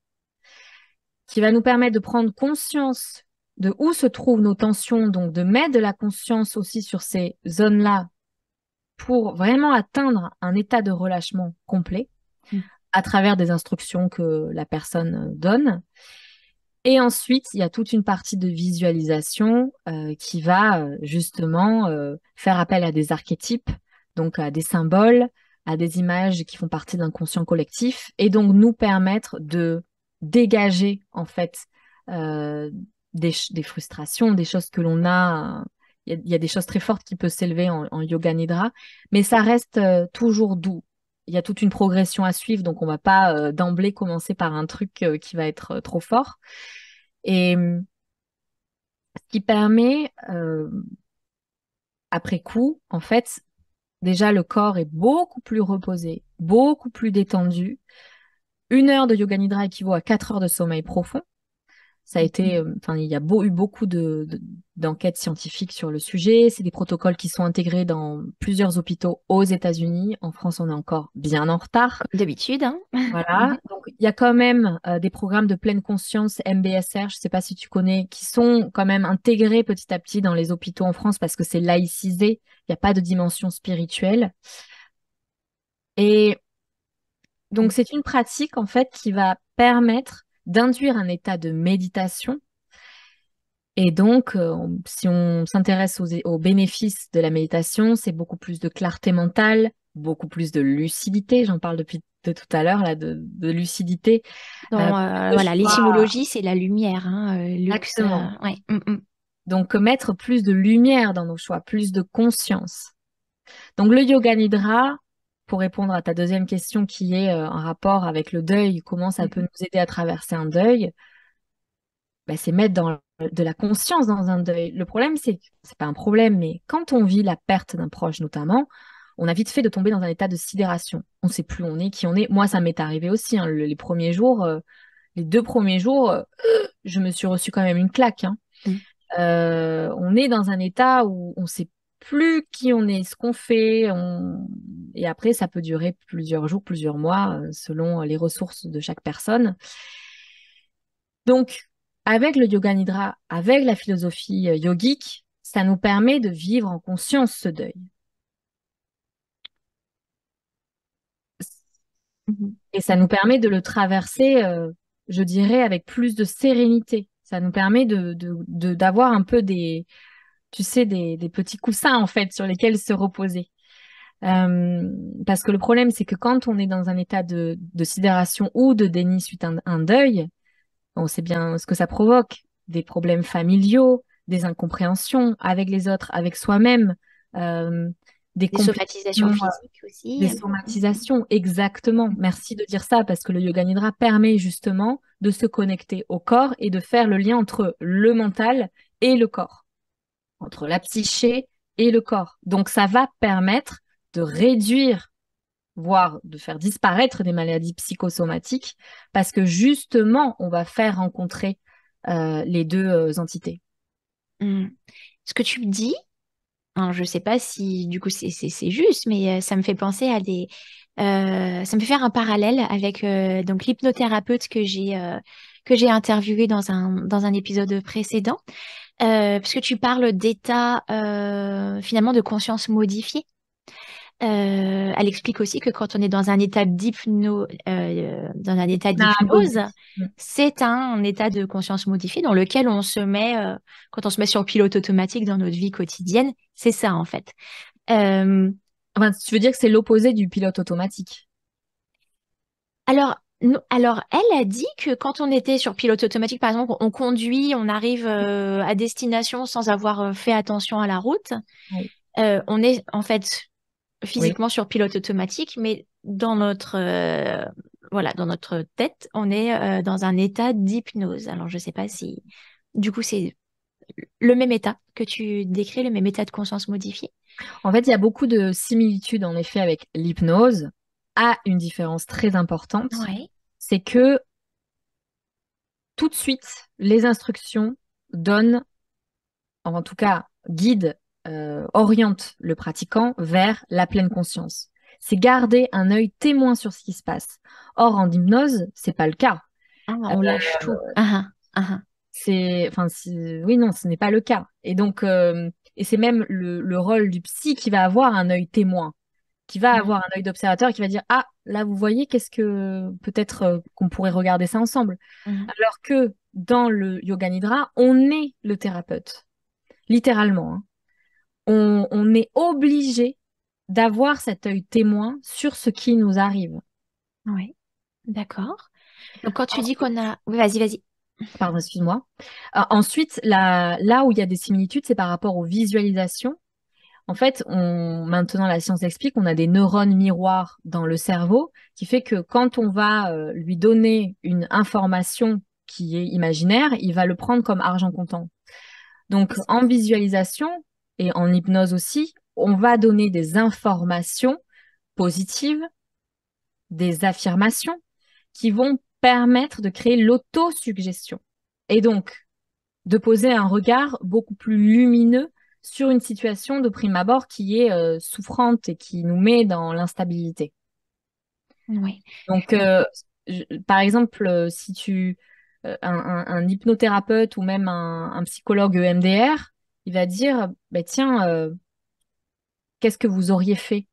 qui va nous permettre de prendre conscience de où se trouvent nos tensions, donc de mettre de la conscience aussi sur ces zones-là pour vraiment atteindre un état de relâchement complet à travers des instructions que la personne donne. Et ensuite, il y a toute une partie de visualisation qui va justement faire appel à des archétypes, donc à des symboles, à des images qui font partie d'un conscient collectif, et donc nous permettre de dégager en fait euh, des frustrations, des choses que l'on a. Il y a des choses très fortes qui peuvent s'élever en yoga nidra, mais ça reste toujours doux. Il y a toute une progression à suivre, donc on va pas d'emblée commencer par un truc qui va être trop fort. Et ce qui permet, après coup, en fait, déjà le corps est beaucoup plus reposé, beaucoup plus détendu. 1 heure de yoga nidra équivaut à 4 heures de sommeil profond. Ça a été, enfin, il y a eu beaucoup d'enquêtes scientifiques sur le sujet. C'est des protocoles qui sont intégrés dans plusieurs hôpitaux aux États-Unis. En France, on est encore bien en retard. Comme d'habitude, hein. Voilà, donc il y a quand même des programmes de pleine conscience MBSR, je ne sais pas si tu connais, qui sont quand même intégrés petit à petit dans les hôpitaux en France parce que c'est laïcisé, il n'y a pas de dimension spirituelle. Et donc c'est une pratique en fait qui va permettre d'induire un état de méditation Et donc, si on s'intéresse aux bénéfices de la méditation, c'est beaucoup plus de clarté mentale, beaucoup plus de lucidité. J'en parle depuis de tout à l'heure, là, de lucidité. Dans, Plus de voilà, choix. l'étymologie, c'est la lumière, hein, luxe. Exactement. Ouais. Mm. Donc, mettre plus de lumière dans nos choix, plus de conscience. Donc, le yoga nidra, pour répondre à ta deuxième question qui est en rapport avec le deuil, comment ça peut Mhm. nous aider à traverser un deuil, ben, c'est mettre de la conscience dans un deuil. Le problème, c'est pas un problème, mais quand on vit la perte d'un proche notamment, on a vite fait de tomber dans un état de sidération. On ne sait plus où on est, qui on est. Moi, ça m'est arrivé aussi, hein, les premiers jours, les 2 premiers jours, je me suis reçu quand même une claque, hein. Mm. On est dans un état où on sait plus qui on est, ce qu'on fait, et après, ça peut durer plusieurs jours, plusieurs mois, selon les ressources de chaque personne. Donc, avec le yoga nidra, avec la philosophie yogique, ça nous permet de vivre en conscience ce deuil. Mhm. Et ça nous permet de le traverser, je dirais, avec plus de sérénité. Ça nous permet d'avoir un peu tu sais, des petits coussins, en fait, sur lesquels se reposer. Parce que le problème, c'est que quand on est dans un état de sidération ou de déni suite à un deuil, on sait bien ce que ça provoque, des problèmes familiaux, des incompréhensions avec les autres, avec soi-même, euh, des Des complications, somatisations physiques des aussi. somatisations. Exactement. Merci de dire ça parce que le yoga nidra permet justement de se connecter au corps et de faire le lien entre le mental et le corps, entre la psyché et le corps. Donc ça va permettre de réduire, voire de faire disparaître des maladies psychosomatiques, parce que justement, on va faire rencontrer les deux entités. Mm. Ce que tu me dis, alors, je sais pas si du coup c'est juste, mais ça me fait penser à ça me fait faire un parallèle avec donc l'hypnothérapeute que j'ai interviewé dans un épisode précédent, puisque tu parles d'état finalement de conscience modifiée. Elle explique aussi que quand on est dans un état d'hypnose, Hypnagogie. c'est un état de conscience modifié dans lequel on se met, quand on se met sur pilote automatique dans notre vie quotidienne, c'est ça en fait. Euh, Enfin, tu veux dire que c'est l'opposé du pilote automatique. alors, elle a dit que quand on était sur pilote automatique, par exemple, on conduit, on arrive à destination sans avoir fait attention à la route, Oui. on est en fait Oui. physiquement sur pilote automatique, mais dans voilà, dans notre tête, on est dans un état d'hypnose. Alors, je sais pas si, du coup, c'est le même état que tu décris, le même état de conscience modifié. En fait, il y a beaucoup de similitudes en effet avec l'hypnose, à une différence très importante, Ouais. c'est que tout de suite, les instructions donnent, en tout cas guident, orientent le pratiquant vers la pleine conscience. C'est garder un œil témoin sur ce qui se passe. Or, en hypnose, c'est pas le cas. Ah, Euh, on lâche tout. Ah. oui, non, ce n'est pas le cas. Et donc, et c'est même le rôle du psy qui va avoir un œil témoin, qui va Mhm. avoir un œil d'observateur, qui va dire, ah, là, vous voyez, qu'est-ce que peut-être qu'on pourrait regarder ça ensemble. Mhm. Alors que dans le yoga nidra, on est le thérapeute, littéralement, hein. On est obligé d'avoir cet œil témoin sur ce qui nous arrive. Ouais, d'accord. Donc, quand tu dis Ensuite, qu'on a... Oui, vas-y, vas-y. pardon, excuse-moi. Ensuite, là où il y a des similitudes, c'est par rapport aux visualisations. En fait, maintenant la science explique, on a des neurones miroirs dans le cerveau qui fait que quand on va lui donner une information qui est imaginaire, il va le prendre comme argent comptant. Donc, en visualisation et en hypnose aussi, on va donner des informations positives, des affirmations qui vont permettre de créer l'autosuggestion. Et donc, de poser un regard beaucoup plus lumineux sur une situation de prime abord qui est souffrante et qui nous met dans l'instabilité. Oui. Donc, par exemple, si un hypnothérapeute ou même un psychologue EMDR, il va dire, bah, tiens, qu'est-ce que vous auriez fait?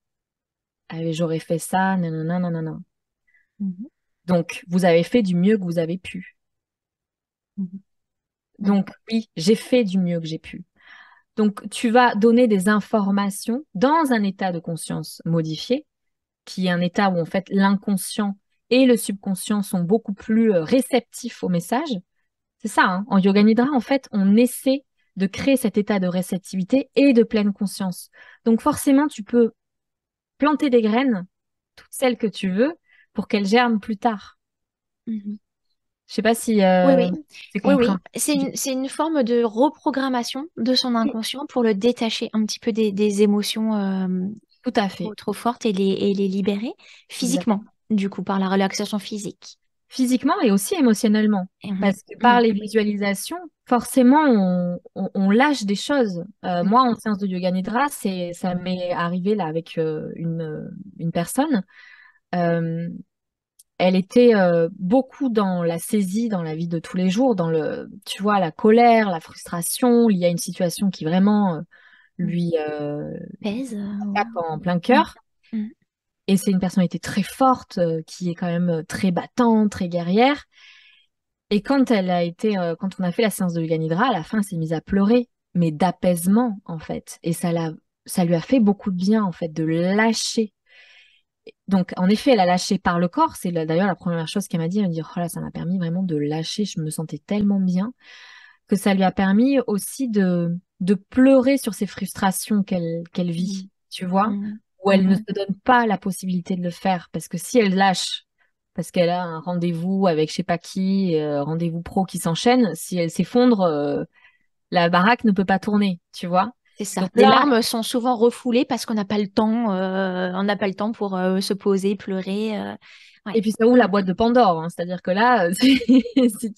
Ah, j'aurais fait ça, nanana, nanana. Mhm. Donc, vous avez fait du mieux que vous avez pu. Mhm. Donc oui, j'ai fait du mieux que j'ai pu. Donc tu vas donner des informations dans un état de conscience modifié, qui est un état où en fait l'inconscient et le subconscient sont beaucoup plus réceptifs au message. C'est ça, hein. En Yoga Nidra, en fait, on essaie de créer cet état de réceptivité et de pleine conscience. Donc forcément, tu peux planter des graines, toutes celles que tu veux, pour qu'elles germent plus tard. Mhm. Je sais pas si Oui, oui, c'est oui, oui. compréhensible. C'est une forme de reprogrammation de son inconscient pour le détacher un petit peu des émotions Tout à fait. trop fortes et les libérer Exact. physiquement, du coup, par la relaxation physique. Physiquement et aussi émotionnellement. Mhm. Parce que par Mhm. les visualisations, forcément, on lâche des choses. Moi, en séance de yoga nidra, ça m'est arrivé là avec une personne. Euh, Elle était beaucoup dans la saisie dans la vie de tous les jours, dans tu vois, la colère, la frustration. Il y a une situation qui vraiment Mhm. lui Pèse. tape en plein Mhm. cœur. Mhm. Et c'est une personnalité très forte, qui est quand même très battante, très guerrière. Et quand on a fait la séance de Yoga Nidra, à la fin, elle s'est mise à pleurer, mais d'apaisement, en fait. Et ça lui a fait beaucoup de bien, en fait, de lâcher. Donc, en effet, elle a lâché par le corps. C'est d'ailleurs la première chose qu'elle m'a dit. Elle m'a dit, oh là, ça m'a permis vraiment de lâcher. Je me sentais tellement bien que ça lui a permis aussi de pleurer sur ses frustrations qu'elle vit, Mhm. tu vois, Mhm. où elle ne Mhm. se donne pas la possibilité de le faire. Parce que si elle lâche, parce qu'elle a un rendez-vous avec je sais pas qui, rendez-vous pro qui s'enchaîne, si elle s'effondre, la baraque ne peut pas tourner, tu vois. C'est ça. Donc Les là, larmes sont souvent refoulées parce qu'on n'a pas le temps, on n'a pas le temps pour se poser, pleurer. Ouais. et puis ça ouvre la boîte de Pandore, hein. C'est-à-dire que là, si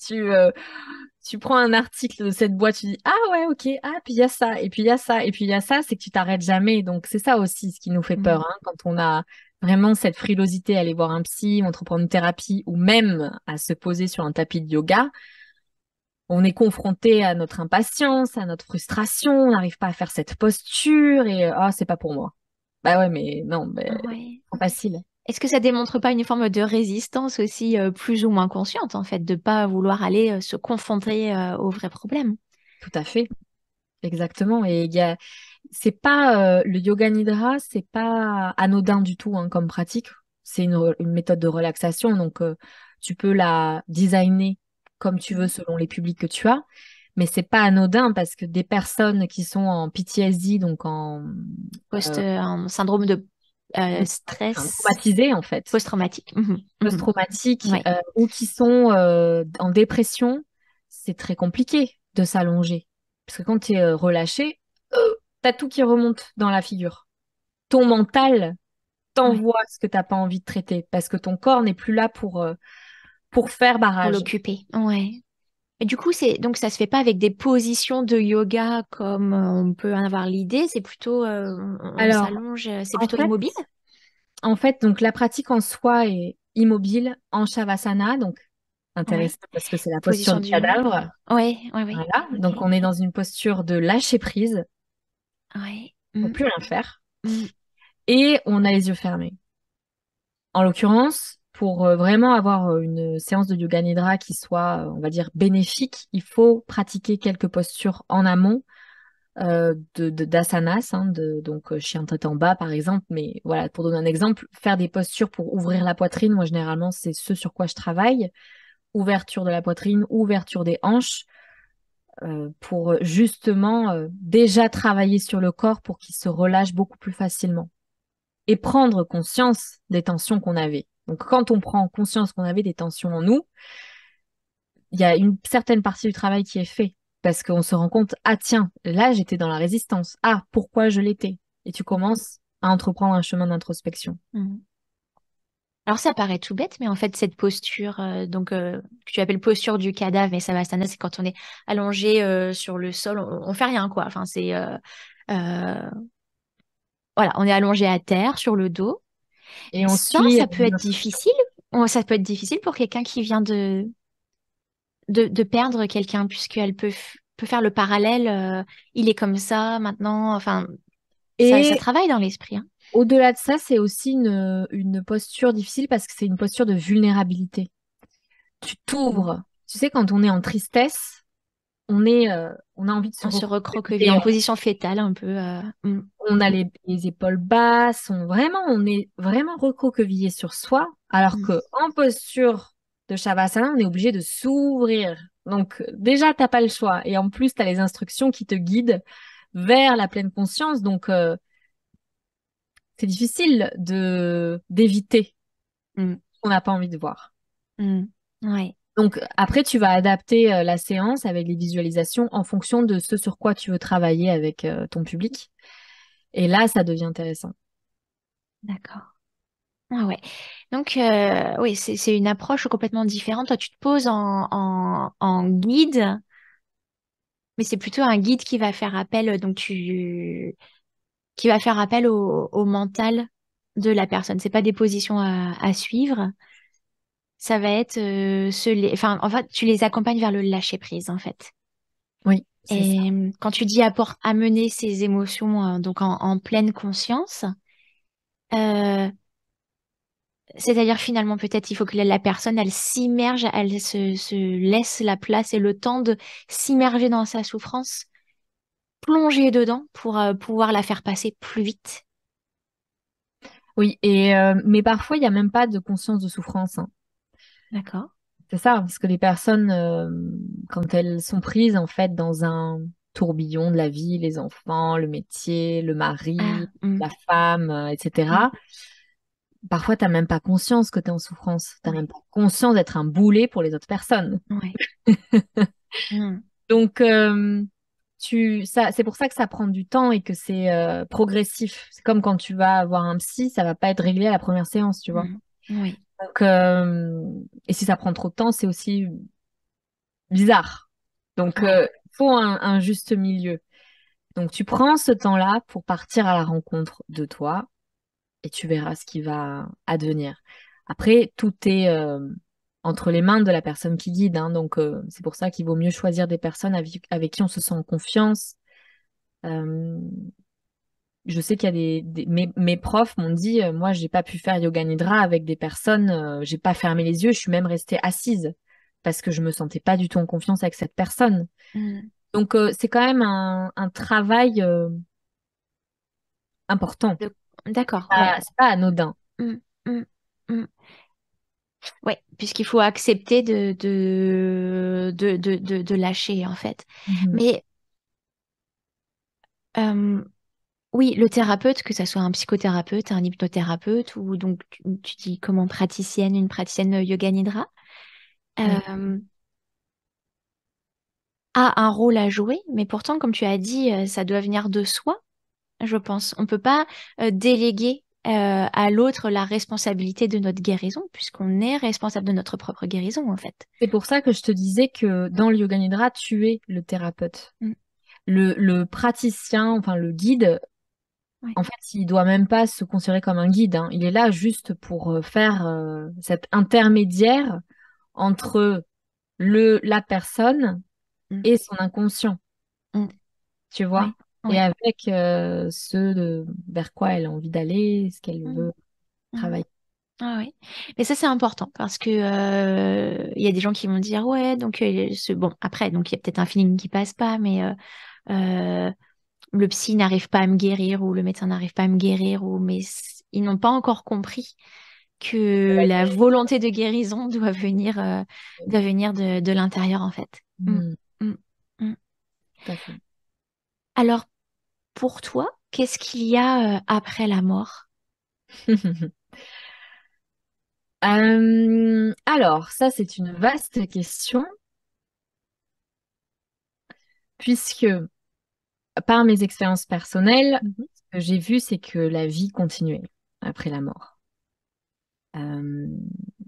tu prends un article de cette boîte, tu dis, ah ouais, ok, ah, puis il y a ça, et puis il y a ça, et puis il y a ça, c'est que tu t'arrêtes jamais. Donc c'est ça aussi ce qui nous fait peur, Mhm. hein, quand on a vraiment cette frilosité à aller voir un psy, entreprendre une thérapie, ou même à se poser sur un tapis de yoga. On est confronté à notre impatience, à notre frustration, on n'arrive pas à faire cette posture, et ah, c'est pas pour moi. Bah ouais, mais non, Ouais. c'est facile. Est-ce que ça démontre pas une forme de résistance aussi plus ou moins consciente en fait, de pas vouloir aller se confronter aux vrais problèmes? Tout à fait. Exactement. Et c'est pas le yoga nidra, c'est pas anodin du tout, hein, comme pratique. C'est une méthode de relaxation, donc tu peux la designer comme tu veux Mhm. selon les publics que tu as, mais c'est pas anodin parce que des personnes qui sont en PTSD, donc euh, Un syndrome de enfin, stress traumatisées en fait, post-traumatique. Mhm. Mhm. post-traumatiques, Ouais. ou qui sont en dépression, c'est très compliqué de s'allonger parce que quand tu es relâché, t'as tout qui remonte dans la figure. Ton mental Ouais. t'envoie ce que t'as pas envie de traiter parce que ton corps n'est plus là pour faire Pour barrage. l'occuper. Ouais. Et du coup, donc ça se fait pas avec des positions de yoga comme on peut en avoir l'idée, c'est plutôt on Alors, s'allonge, c'est en plutôt fait, immobile. donc la pratique en soi est immobile en Shavasana, donc Ouais. intéressant parce que c'est la posture Position du du. cadavre. Ouais, ouais, ouais. Voilà, Ok. donc on est dans une posture de lâcher prise, Ouais. on peut Mm, plus rien faire, mm. et on a les yeux fermés. En l'occurrence, pour vraiment avoir une séance de yoga nidra qui soit, on va dire, bénéfique, il faut pratiquer quelques postures en amont d'asanas, hein, donc chien tête en bas par exemple. Mais voilà, pour donner un exemple, faire des postures pour ouvrir la poitrine, moi généralement c'est ce sur quoi je travaille. Ouverture de la poitrine, ouverture des hanches, pour justement déjà travailler sur le corps pour qu'il se relâche beaucoup plus facilement et prendre conscience des tensions qu'on avait. Donc, quand on prend conscience qu'on avait des tensions en nous, il y a une certaine partie du travail qui est fait parce qu'on se rend compte, ah tiens, là j'étais dans la résistance. Ah, pourquoi je l'étais? Et tu commences à entreprendre un chemin d'introspection. Mm. Alors ça paraît tout bête, mais en fait cette posture, que tu appelles posture du cadavre, et Savasana, c'est quand on est allongé sur le sol, on fait rien quoi. Enfin c'est euh, voilà, on est allongé à terre sur le dos. Et on Ça, suit ça peut être difficile. Ça peut être difficile pour quelqu'un qui vient de perdre quelqu'un, puisqu'elle peut faire le parallèle. Il est comme ça maintenant. Enfin, ça et travaille dans l'esprit, hein. au-delà de ça, c'est aussi une posture difficile parce que c'est une posture de vulnérabilité. Tu t'ouvres. Tu sais, quand on est en tristesse, on a envie de se On se recroqueville recroqueviller, en position fétale un peu. on a les épaules basses, on est vraiment recroquevillé sur soi, alors Mm. que en posture de Shavasana, on est obligé de s'ouvrir. Donc déjà, t'as pas le choix. Et en plus, tu as les instructions qui te guident vers la pleine conscience. Donc c'est difficile de d'éviter Mm. ce qu'on n'a pas envie de voir. Mm. Ouais, Donc après, tu vas adapter la séance avec les visualisations en fonction de ce sur quoi tu veux travailler avec ton public. Et là, ça devient intéressant. d'accord. Ah ouais. Donc, oui, c'est une approche complètement différente. Toi, tu te poses en guide, mais c'est plutôt un guide qui va faire appel, qui va faire appel au mental de la personne. C'est pas des positions à suivre. Ça va être, enfin, en fait, tu les accompagnes vers le lâcher prise, en fait. Oui, c'est ça. Et quand tu dis amener ses émotions, donc en pleine conscience, euh, c'est-à-dire finalement peut-être il faut que la personne elle s'immerge, elle se laisse la place et le temps de s'immerger dans sa souffrance, plonger dedans pour pouvoir la faire passer plus vite. Oui, et mais parfois, il n'y a même pas de conscience de souffrance, hein. D'accord. C'est ça, parce que les personnes, quand elles sont prises en fait dans un tourbillon de la vie, les enfants, le métier, le Ah, mari, la femme, etc., parfois, tu n'as même pas conscience que tu es en souffrance. Tu n'as ouais, même pas conscience d'être un boulet pour les autres personnes. ouais. Mm, Donc, c'est pour ça que ça prend du temps et que c'est progressif. C'est comme quand tu vas voir un psy, ça va pas être réglé à la première séance, tu vois. mm, oui, Donc, et si ça prend trop de temps, c'est aussi bizarre. Donc, ouais. il faut un juste milieu. Donc, tu prends ce temps-là pour partir à la rencontre de toi et tu verras ce qui va advenir. Après, tout est entre les mains de la personne qui guide, hein. Donc, c'est pour ça qu'il vaut mieux choisir des personnes avec qui on se sent en confiance. Euh, je sais qu'il y a mes profs m'ont dit, moi, j'ai pas pu faire yoga nidra avec des personnes, j'ai pas fermé les yeux, je suis même restée assise parce que je me sentais pas du tout en confiance avec cette personne. Mm. Donc, c'est quand même un travail important. D'accord, ouais. C'est pas anodin. Mm, mm, mm. Ouais, puisqu'il faut accepter de lâcher, en fait. Mhm. Mais euh, oui, le thérapeute, que ça soit un psychothérapeute, un hypnothérapeute, ou donc tu dis comment praticienne, une praticienne yoga nidra, Oui. euh, a un rôle à jouer, mais pourtant, comme tu as dit, ça doit venir de soi, je pense. On ne peut pas déléguer à l'autre la responsabilité de notre guérison, puisqu'on est responsable de notre propre guérison, en fait. C'est pour ça que je te disais que dans le yoga nidra, tu es le thérapeute. Mm. Le praticien, enfin le guide, Ouais. en fait, il doit même pas se considérer comme un guide, hein. Il est là juste pour faire cet intermédiaire entre la personne Mm. et son inconscient, Mm. tu vois, Ouais. et Ouais. avec vers quoi elle a envie d'aller, ce qu'elle Mm. veut Mm. travailler. Ah oui, mais ça c'est important parce que il y a des gens qui vont dire ouais donc bon après donc il y a peut-être un feeling qui passe pas mais euh, le psy n'arrive pas à me guérir ou le médecin n'arrive pas à me guérir ou mais ils n'ont pas encore compris que la volonté de guérison doit venir de l'intérieur en fait. Mm, Hmm, mm, mm. tout à fait. Alors pour toi, qu'est-ce qu'il y a après la mort? Alors, ça, c'est une vaste question, puisque par mes expériences personnelles, Mhm. ce que j'ai vu, c'est que la vie continuait après la mort. Euh,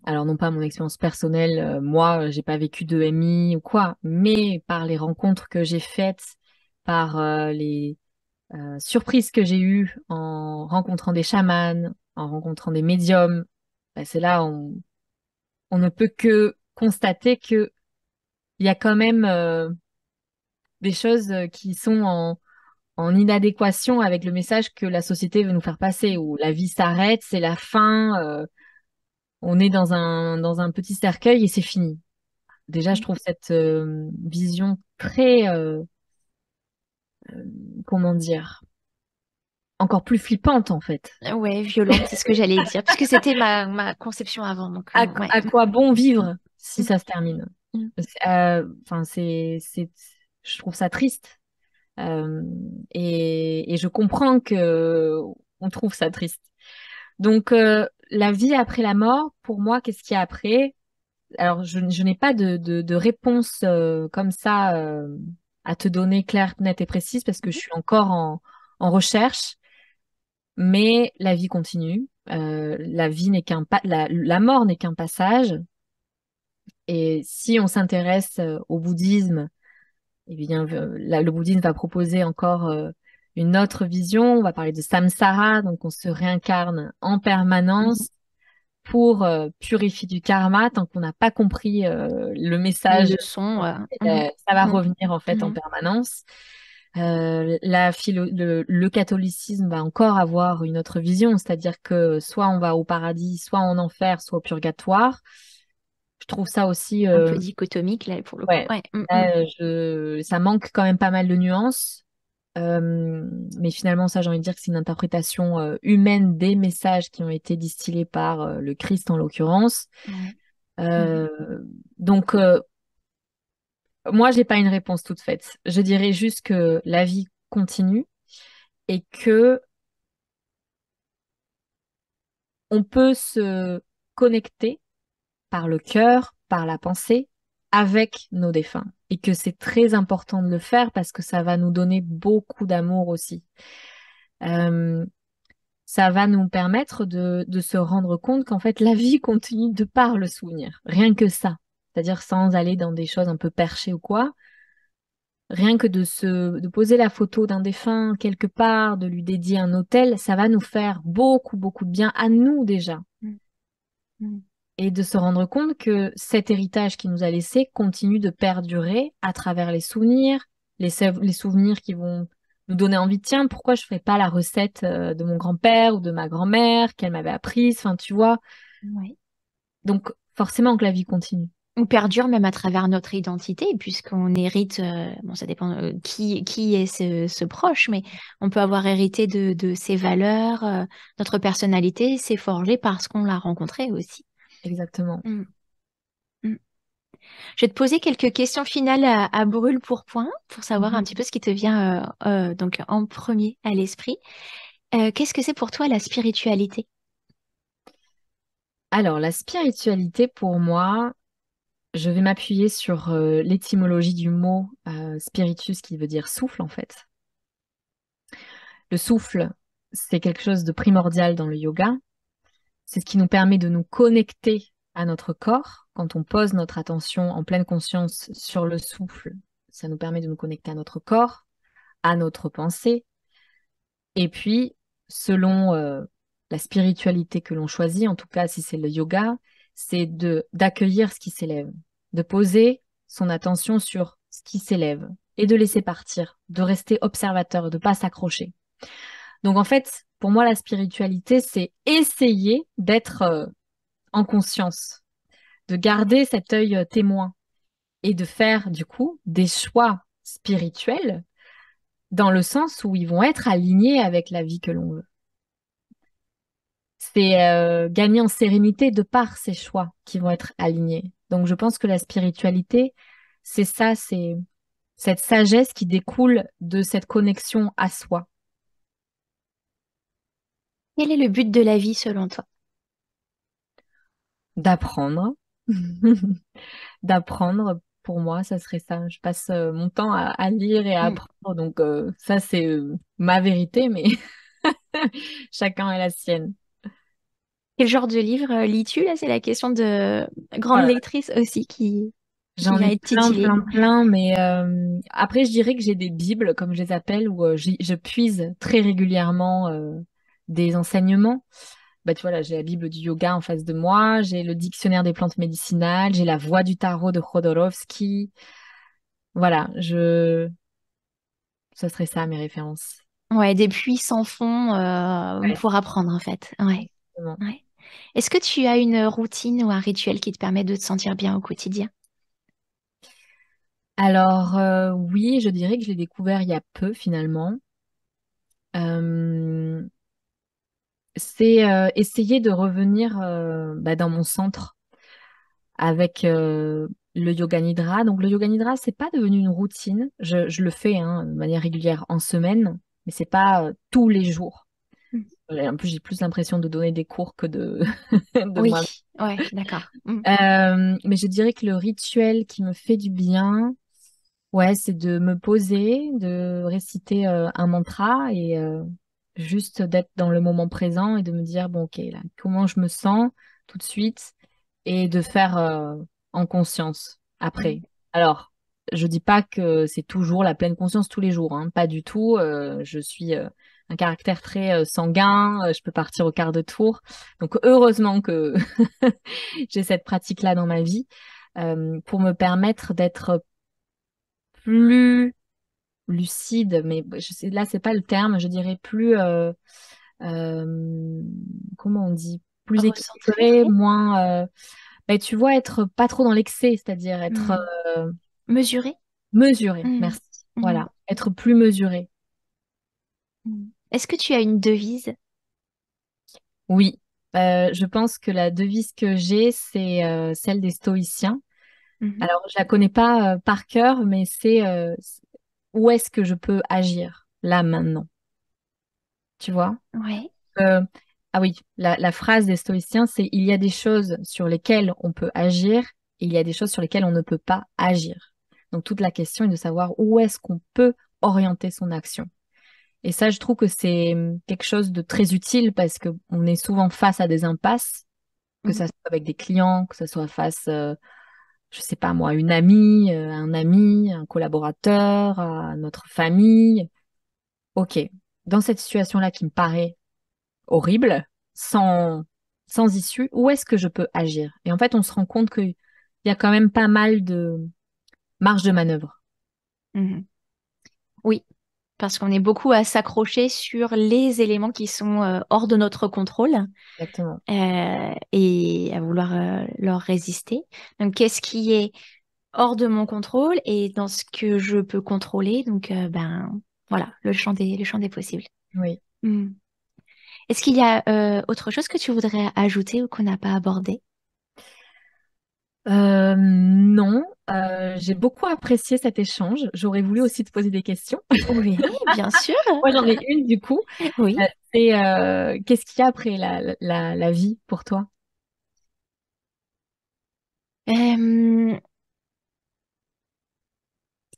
alors, non pas mon expérience personnelle, moi, j'ai pas vécu de MI ou quoi, mais par les rencontres que j'ai faites, par les surprises que j'ai eues en rencontrant des chamans, en rencontrant des médiums, bah, c'est là où on ne peut que constater que il y a quand même des choses qui sont en inadéquation avec le message que la société veut nous faire passer, où la vie s'arrête, c'est la fin, on est dans un petit cercueil et c'est fini. déjà, je trouve cette vision très, comment dire, encore plus flippante en fait. Ouais, violente, c'est ce que j'allais dire, puisque c'était ma conception avant. Donc, ouais. À quoi bon vivre si Mm, ça se termine? mm, Enfin, je trouve ça triste. Euh, et je comprends que on trouve ça triste. Donc, la vie après la mort, pour moi, qu'est-ce qu'il y a après? Alors, je n'ai pas de réponse comme ça à te donner claire, nette et précise parce que je suis encore en recherche, mais la vie continue. La vie n'est la mort n'est qu'un passage. Et si on s'intéresse au bouddhisme, eh bien, le bouddhisme va proposer encore une autre vision. On va parler de samsara, donc on se réincarne en mhm. permanence pour purifier du karma tant qu'on n'a pas compris le Les message. leçons. Mhm, Ça va mhm, revenir en fait en mhm. permanence. Le catholicisme va encore avoir une autre vision, c'est-à-dire que soit on va au paradis, soit en enfer, soit au purgatoire. Je trouve ça aussi, Un peu dichotomique, là, pour le coup. ouais, Ouais. là, ça manque quand même pas mal de nuances. Mais finalement, ça, j'ai envie de dire que c'est une interprétation humaine des messages qui ont été distillés par le Christ en l'occurrence. Ouais. Mhm. Euh, donc, moi, j'ai pas une réponse toute faite. Je dirais juste que la vie continue et que on peut se connecter par le cœur, par la pensée, avec nos défunts. Et que c'est très important de le faire parce que ça va nous donner beaucoup d'amour aussi. Euh, Ça va nous permettre de se rendre compte qu'en fait, la vie continue de par le souvenir. Rien que ça. C'est-à-dire sans aller dans des choses un peu perchées ou quoi. Rien que de poser la photo d'un défunt quelque part, de lui dédier un hôtel, ça va nous faire beaucoup, beaucoup de bien à nous déjà. Mhm. Mhm. Et de se rendre compte que cet héritage qu'il nous a laissé continue de perdurer à travers les souvenirs qui vont nous donner envie, tiens, pourquoi je ferais pas la recette de mon grand-père ou de ma grand-mère qu'elle m'avait apprise, enfin, tu vois. Ouais. Donc, forcément que la vie continue. On perdure même à travers notre identité, puisqu'on hérite, bon, ça dépend qui est ce proche, mais on peut avoir hérité de ses valeurs, notre personnalité s'est forgée parce qu'on l'a rencontré aussi. Exactement. Mm, mm. Je vais te poser quelques questions finales à brûle pour point, pour savoir un petit Mhm. peu ce qui te vient donc en premier à l'esprit. Qu'est-ce que c'est pour toi la spiritualité? Alors, la spiritualité, pour moi, je vais m'appuyer sur l'étymologie du mot spiritus qui veut dire souffle, en fait. Le souffle, c'est quelque chose de primordial dans le yoga. C'est ce qui nous permet de nous connecter à notre corps. Quand on pose notre attention en pleine conscience sur le souffle, ça nous permet de nous connecter à notre corps, à notre pensée. Et puis, selon la spiritualité que l'on choisit, en tout cas si c'est le yoga, c'est de d'accueillir ce qui s'élève, de poser son attention sur ce qui s'élève et de laisser partir, de rester observateur, de pas s'accrocher. Donc en fait, pour moi, la spiritualité, c'est essayer d'être en conscience, de garder cet œil témoin et de faire du coup des choix spirituels dans le sens où ils vont être alignés avec la vie que l'on veut. C'est gagner en sérénité de par ces choix qui vont être alignés. Donc je pense que la spiritualité, c'est ça, c'est cette sagesse qui découle de cette connexion à soi. Quel est le but de la vie selon toi? D'apprendre. D'apprendre, pour moi, ça serait ça. Je passe mon temps à lire et à Mm. apprendre. Donc ça, c'est ma vérité, mais chacun a la sienne. Quel genre de livre lis-tu? Là, c'est la question de grande Voilà. lectrice aussi qui J'en vient ai être plein, titillée. plein, plein, mais après, je dirais que j'ai des bibles, comme je les appelle, où je puise très régulièrement des enseignements. Bah, tu vois, là, j'ai la Bible du yoga en face de moi, j'ai le dictionnaire des plantes médicinales, j'ai la Voix du tarot de Jodorowsky. Voilà, ce serait ça mes références. Ouais, des puits sans fond Ouais, pour apprendre en fait. Ouais, exactement. ouais. Est-ce que tu as une routine ou un rituel qui te permet de te sentir bien au quotidien? Alors, oui, je dirais que je l'ai découvert il y a peu finalement. Euh, c'est essayer de revenir dans mon centre avec le yoga nidra. Donc, le yoga nidra, c'est pas devenu une routine. Je le fais hein, de manière régulière en semaine, mais c'est pas tous les jours. Mm. En plus, j'ai plus l'impression de donner des cours que de, de Oui, moi. ouais, d'accord. Mm. Mais je dirais que le rituel qui me fait du bien, ouais, c'est de me poser, de réciter un mantra et juste d'être dans le moment présent et de me dire, bon, ok, là, comment je me sens tout de suite et de faire en conscience après. Mm. Alors, je dis pas que c'est toujours la pleine conscience tous les jours, hein, pas du tout. Je suis un caractère très sanguin, je peux partir au quart de tour. Donc, heureusement que j'ai cette pratique-là dans ma vie pour me permettre d'être plus lucide, mais je sais, là, c'est pas le terme, je dirais plus, euh, comment on dit, plus Recentré, équilibré, oui. moins, tu vois, être pas trop dans l'excès, c'est-à-dire être Mm. Mesuré. mesuré, Mm. merci. Mm. Voilà, être plus mesuré. Mm. Est-ce que tu as une devise? Oui, je pense que la devise que j'ai, c'est celle des stoïciens. Mhm. Alors, je la connais pas par cœur, mais c'est où est-ce que je peux agir là maintenant, tu vois? Ouais. Euh, ah oui, la phrase des stoïciens, c'est il y a des choses sur lesquelles on peut agir et il y a des choses sur lesquelles on ne peut pas agir. Donc toute la question est de savoir où est-ce qu'on peut orienter son action. Et ça, je trouve que c'est quelque chose de très utile parce que on est souvent face à des impasses, que Mm. ça soit avec des clients, que ça soit face, je sais pas moi, une amie, un ami, un collaborateur, à notre famille. Ok, dans cette situation-là qui me paraît horrible, sans, sans issue, où est-ce que je peux agir? Et en fait, on se rend compte qu'il y a quand même pas mal de marge de manœuvre. Mhm. Oui, parce qu'on est beaucoup à s'accrocher sur les éléments qui sont hors de notre contrôle Exactement. et à vouloir leur résister. Donc, qu'est-ce qui est hors de mon contrôle et dans ce que je peux contrôler? Donc, ben, voilà, le champ des possibles. Oui. Hmm. Est-ce qu'il y a autre chose que tu voudrais ajouter ou qu'on n'a pas abordé? Non, j'ai beaucoup apprécié cet échange. J'aurais voulu aussi te poser des questions. Oui, bien sûr. Moi, j'en ai une du coup. Oui. C'est qu'est-ce qu'il y a après la vie pour toi? Euh,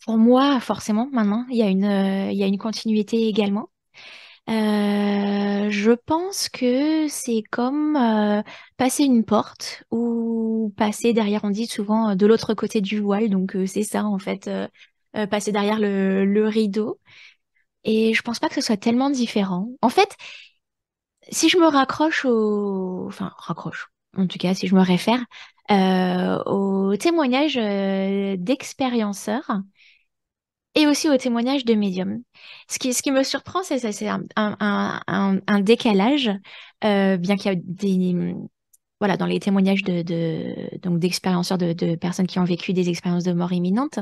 pour moi, forcément, maintenant, il y a une continuité également. Je pense que c'est comme passer une porte ou passer derrière, on dit souvent de l'autre côté du voile, donc c'est ça en fait, passer derrière le rideau. Et je pense pas que ce soit tellement différent. En fait, si je me raccroche enfin raccroche, en tout cas si je me réfère aux témoignages d'expérienceurs, et aussi aux témoignages de médiums. Ce qui me surprend, c'est ça, c'est un décalage, bien qu'il y a voilà, dans les témoignages donc d'expérienceurs, de personnes qui ont vécu des expériences de mort imminente,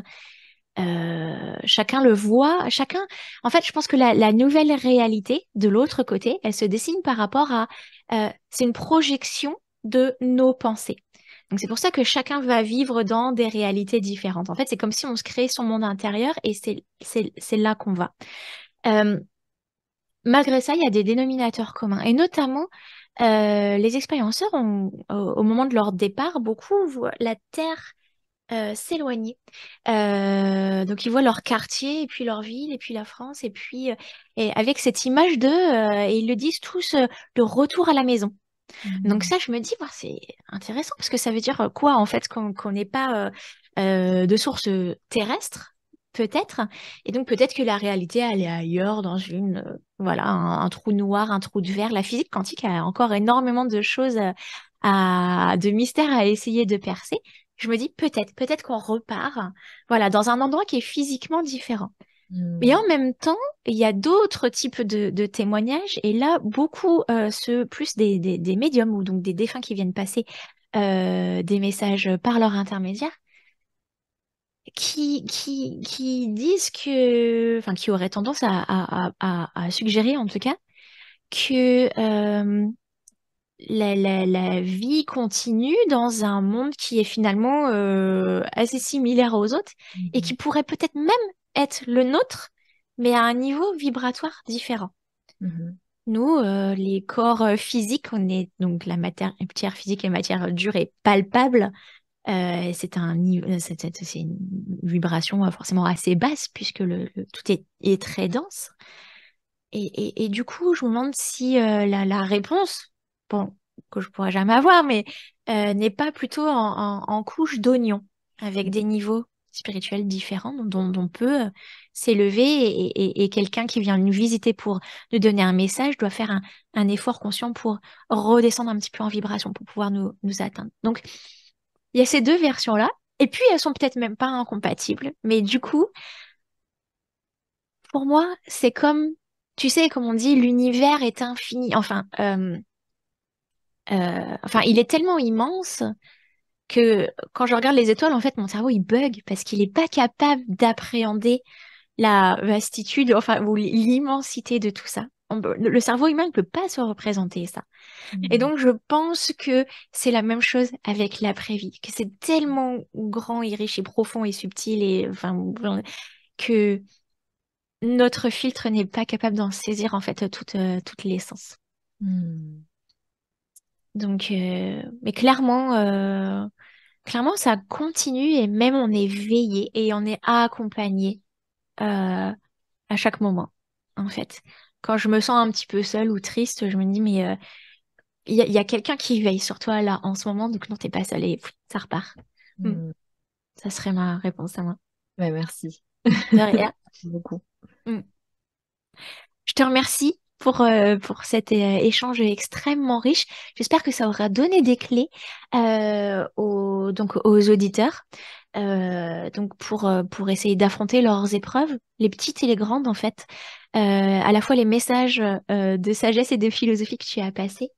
chacun le voit, chacun, en fait, je pense que la nouvelle réalité de l'autre côté, elle se dessine par rapport à, c'est une projection de nos pensées. Donc c'est pour ça que chacun va vivre dans des réalités différentes. En fait, c'est comme si on se crée son monde intérieur et c'est là qu'on va. Euh, Malgré ça, il y a des dénominateurs communs. Et notamment, les expérienceurs ont, au moment de leur départ, beaucoup voient la Terre s'éloigner. Donc ils voient leur quartier, et puis leur ville, et puis la France, et avec cette image et ils le disent tous, le retour à la maison. Donc Mhm. ça, je me dis, bah, c'est intéressant parce que ça veut dire quoi en fait qu'on n'ait pas de source terrestre, peut-être, et donc peut-être que la réalité elle est ailleurs dans une voilà un trou noir, un trou de verre. La physique quantique a encore énormément de choses de mystères à essayer de percer. Je me dis peut-être qu'on repart voilà dans un endroit qui est physiquement différent. Et en Mhm. même temps, il y a d'autres types de témoignages, et là, beaucoup, plus des médiums, ou donc des défunts qui viennent passer des messages par leur intermédiaire, qui disent que, enfin, qui auraient tendance à suggérer en tout cas que la vie continue dans un monde qui est finalement assez similaire aux autres et Mhm. qui pourrait peut-être même être le nôtre, mais à un niveau vibratoire différent. Mhm. Nous, les corps physiques, on est donc la matière physique et matière dure et palpable. C'est une vibration forcément assez basse puisque tout est très dense. Et du coup, je me demande si la réponse, bon, que je pourrais jamais avoir, mais n'est pas plutôt en couche d'oignon, avec des niveaux spirituels différents dont on peut s'élever et quelqu'un qui vient nous visiter pour nous donner un message doit faire un effort conscient pour redescendre un petit peu en vibration pour pouvoir nous atteindre. Donc, il y a ces deux versions-là, et puis elles sont peut-être même pas incompatibles, mais du coup, pour moi, c'est comme, tu sais, comme on dit, l'univers est infini. Enfin, il est tellement immense que quand je regarde les étoiles, en fait, mon cerveau, il bug parce qu'il n'est pas capable d'appréhender la vastitude, enfin, ou l'immensité de tout ça. Le cerveau humain ne peut pas se représenter ça. Et Mhm. donc, je pense que c'est la même chose avec l'après-vie, que c'est tellement grand et riche et profond et subtil et, enfin, que notre filtre n'est pas capable d'en saisir en fait toute l'essence. Mhm. Donc, mais clairement, ça continue et même on est veillé et on est accompagné à chaque moment, en fait. Quand je me sens un petit peu seule ou triste, je me dis, mais il y a quelqu'un qui veille sur toi là en ce moment, donc non, t'es pas seule et pff, ça repart. Hmm. Mhm. Ça serait ma réponse à moi. Ouais, merci. De rien. Merci beaucoup. Hmm. Je te remercie pour cet échange extrêmement riche. J'espère que ça aura donné des clés donc aux auditeurs donc pour essayer d'affronter leurs épreuves, les petites et les grandes en fait, à la fois les messages de sagesse et de philosophie que tu as passés,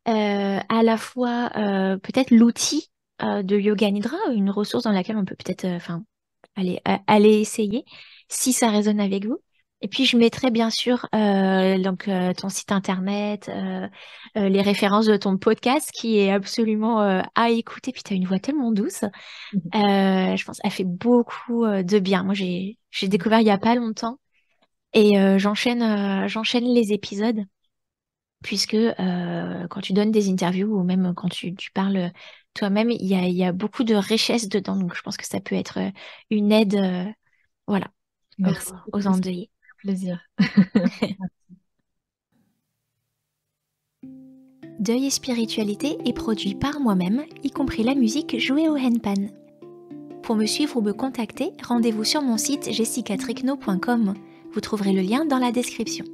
à la fois peut-être l'outil de Yoga Nidra, une ressource dans laquelle on peut peut-être aller essayer si ça résonne avec vous. Et puis je mettrai bien sûr donc ton site internet, les références de ton podcast qui est absolument à écouter. Puis tu as une voix tellement douce. Je pense elle fait beaucoup de bien. Moi j'ai découvert il y a pas longtemps et j'enchaîne les épisodes puisque quand tu donnes des interviews ou même quand tu parles toi-même, il y a beaucoup de richesse dedans. Donc je pense que ça peut être une aide. Voilà, aux, Merci aux beaucoup, c'est endeuillés. un plaisir. Deuil et spiritualité est produit par moi-même, y compris la musique jouée au handpan. Pour me suivre ou me contacter, rendez-vous sur mon site jessicatricno.com. Vous trouverez le lien dans la description.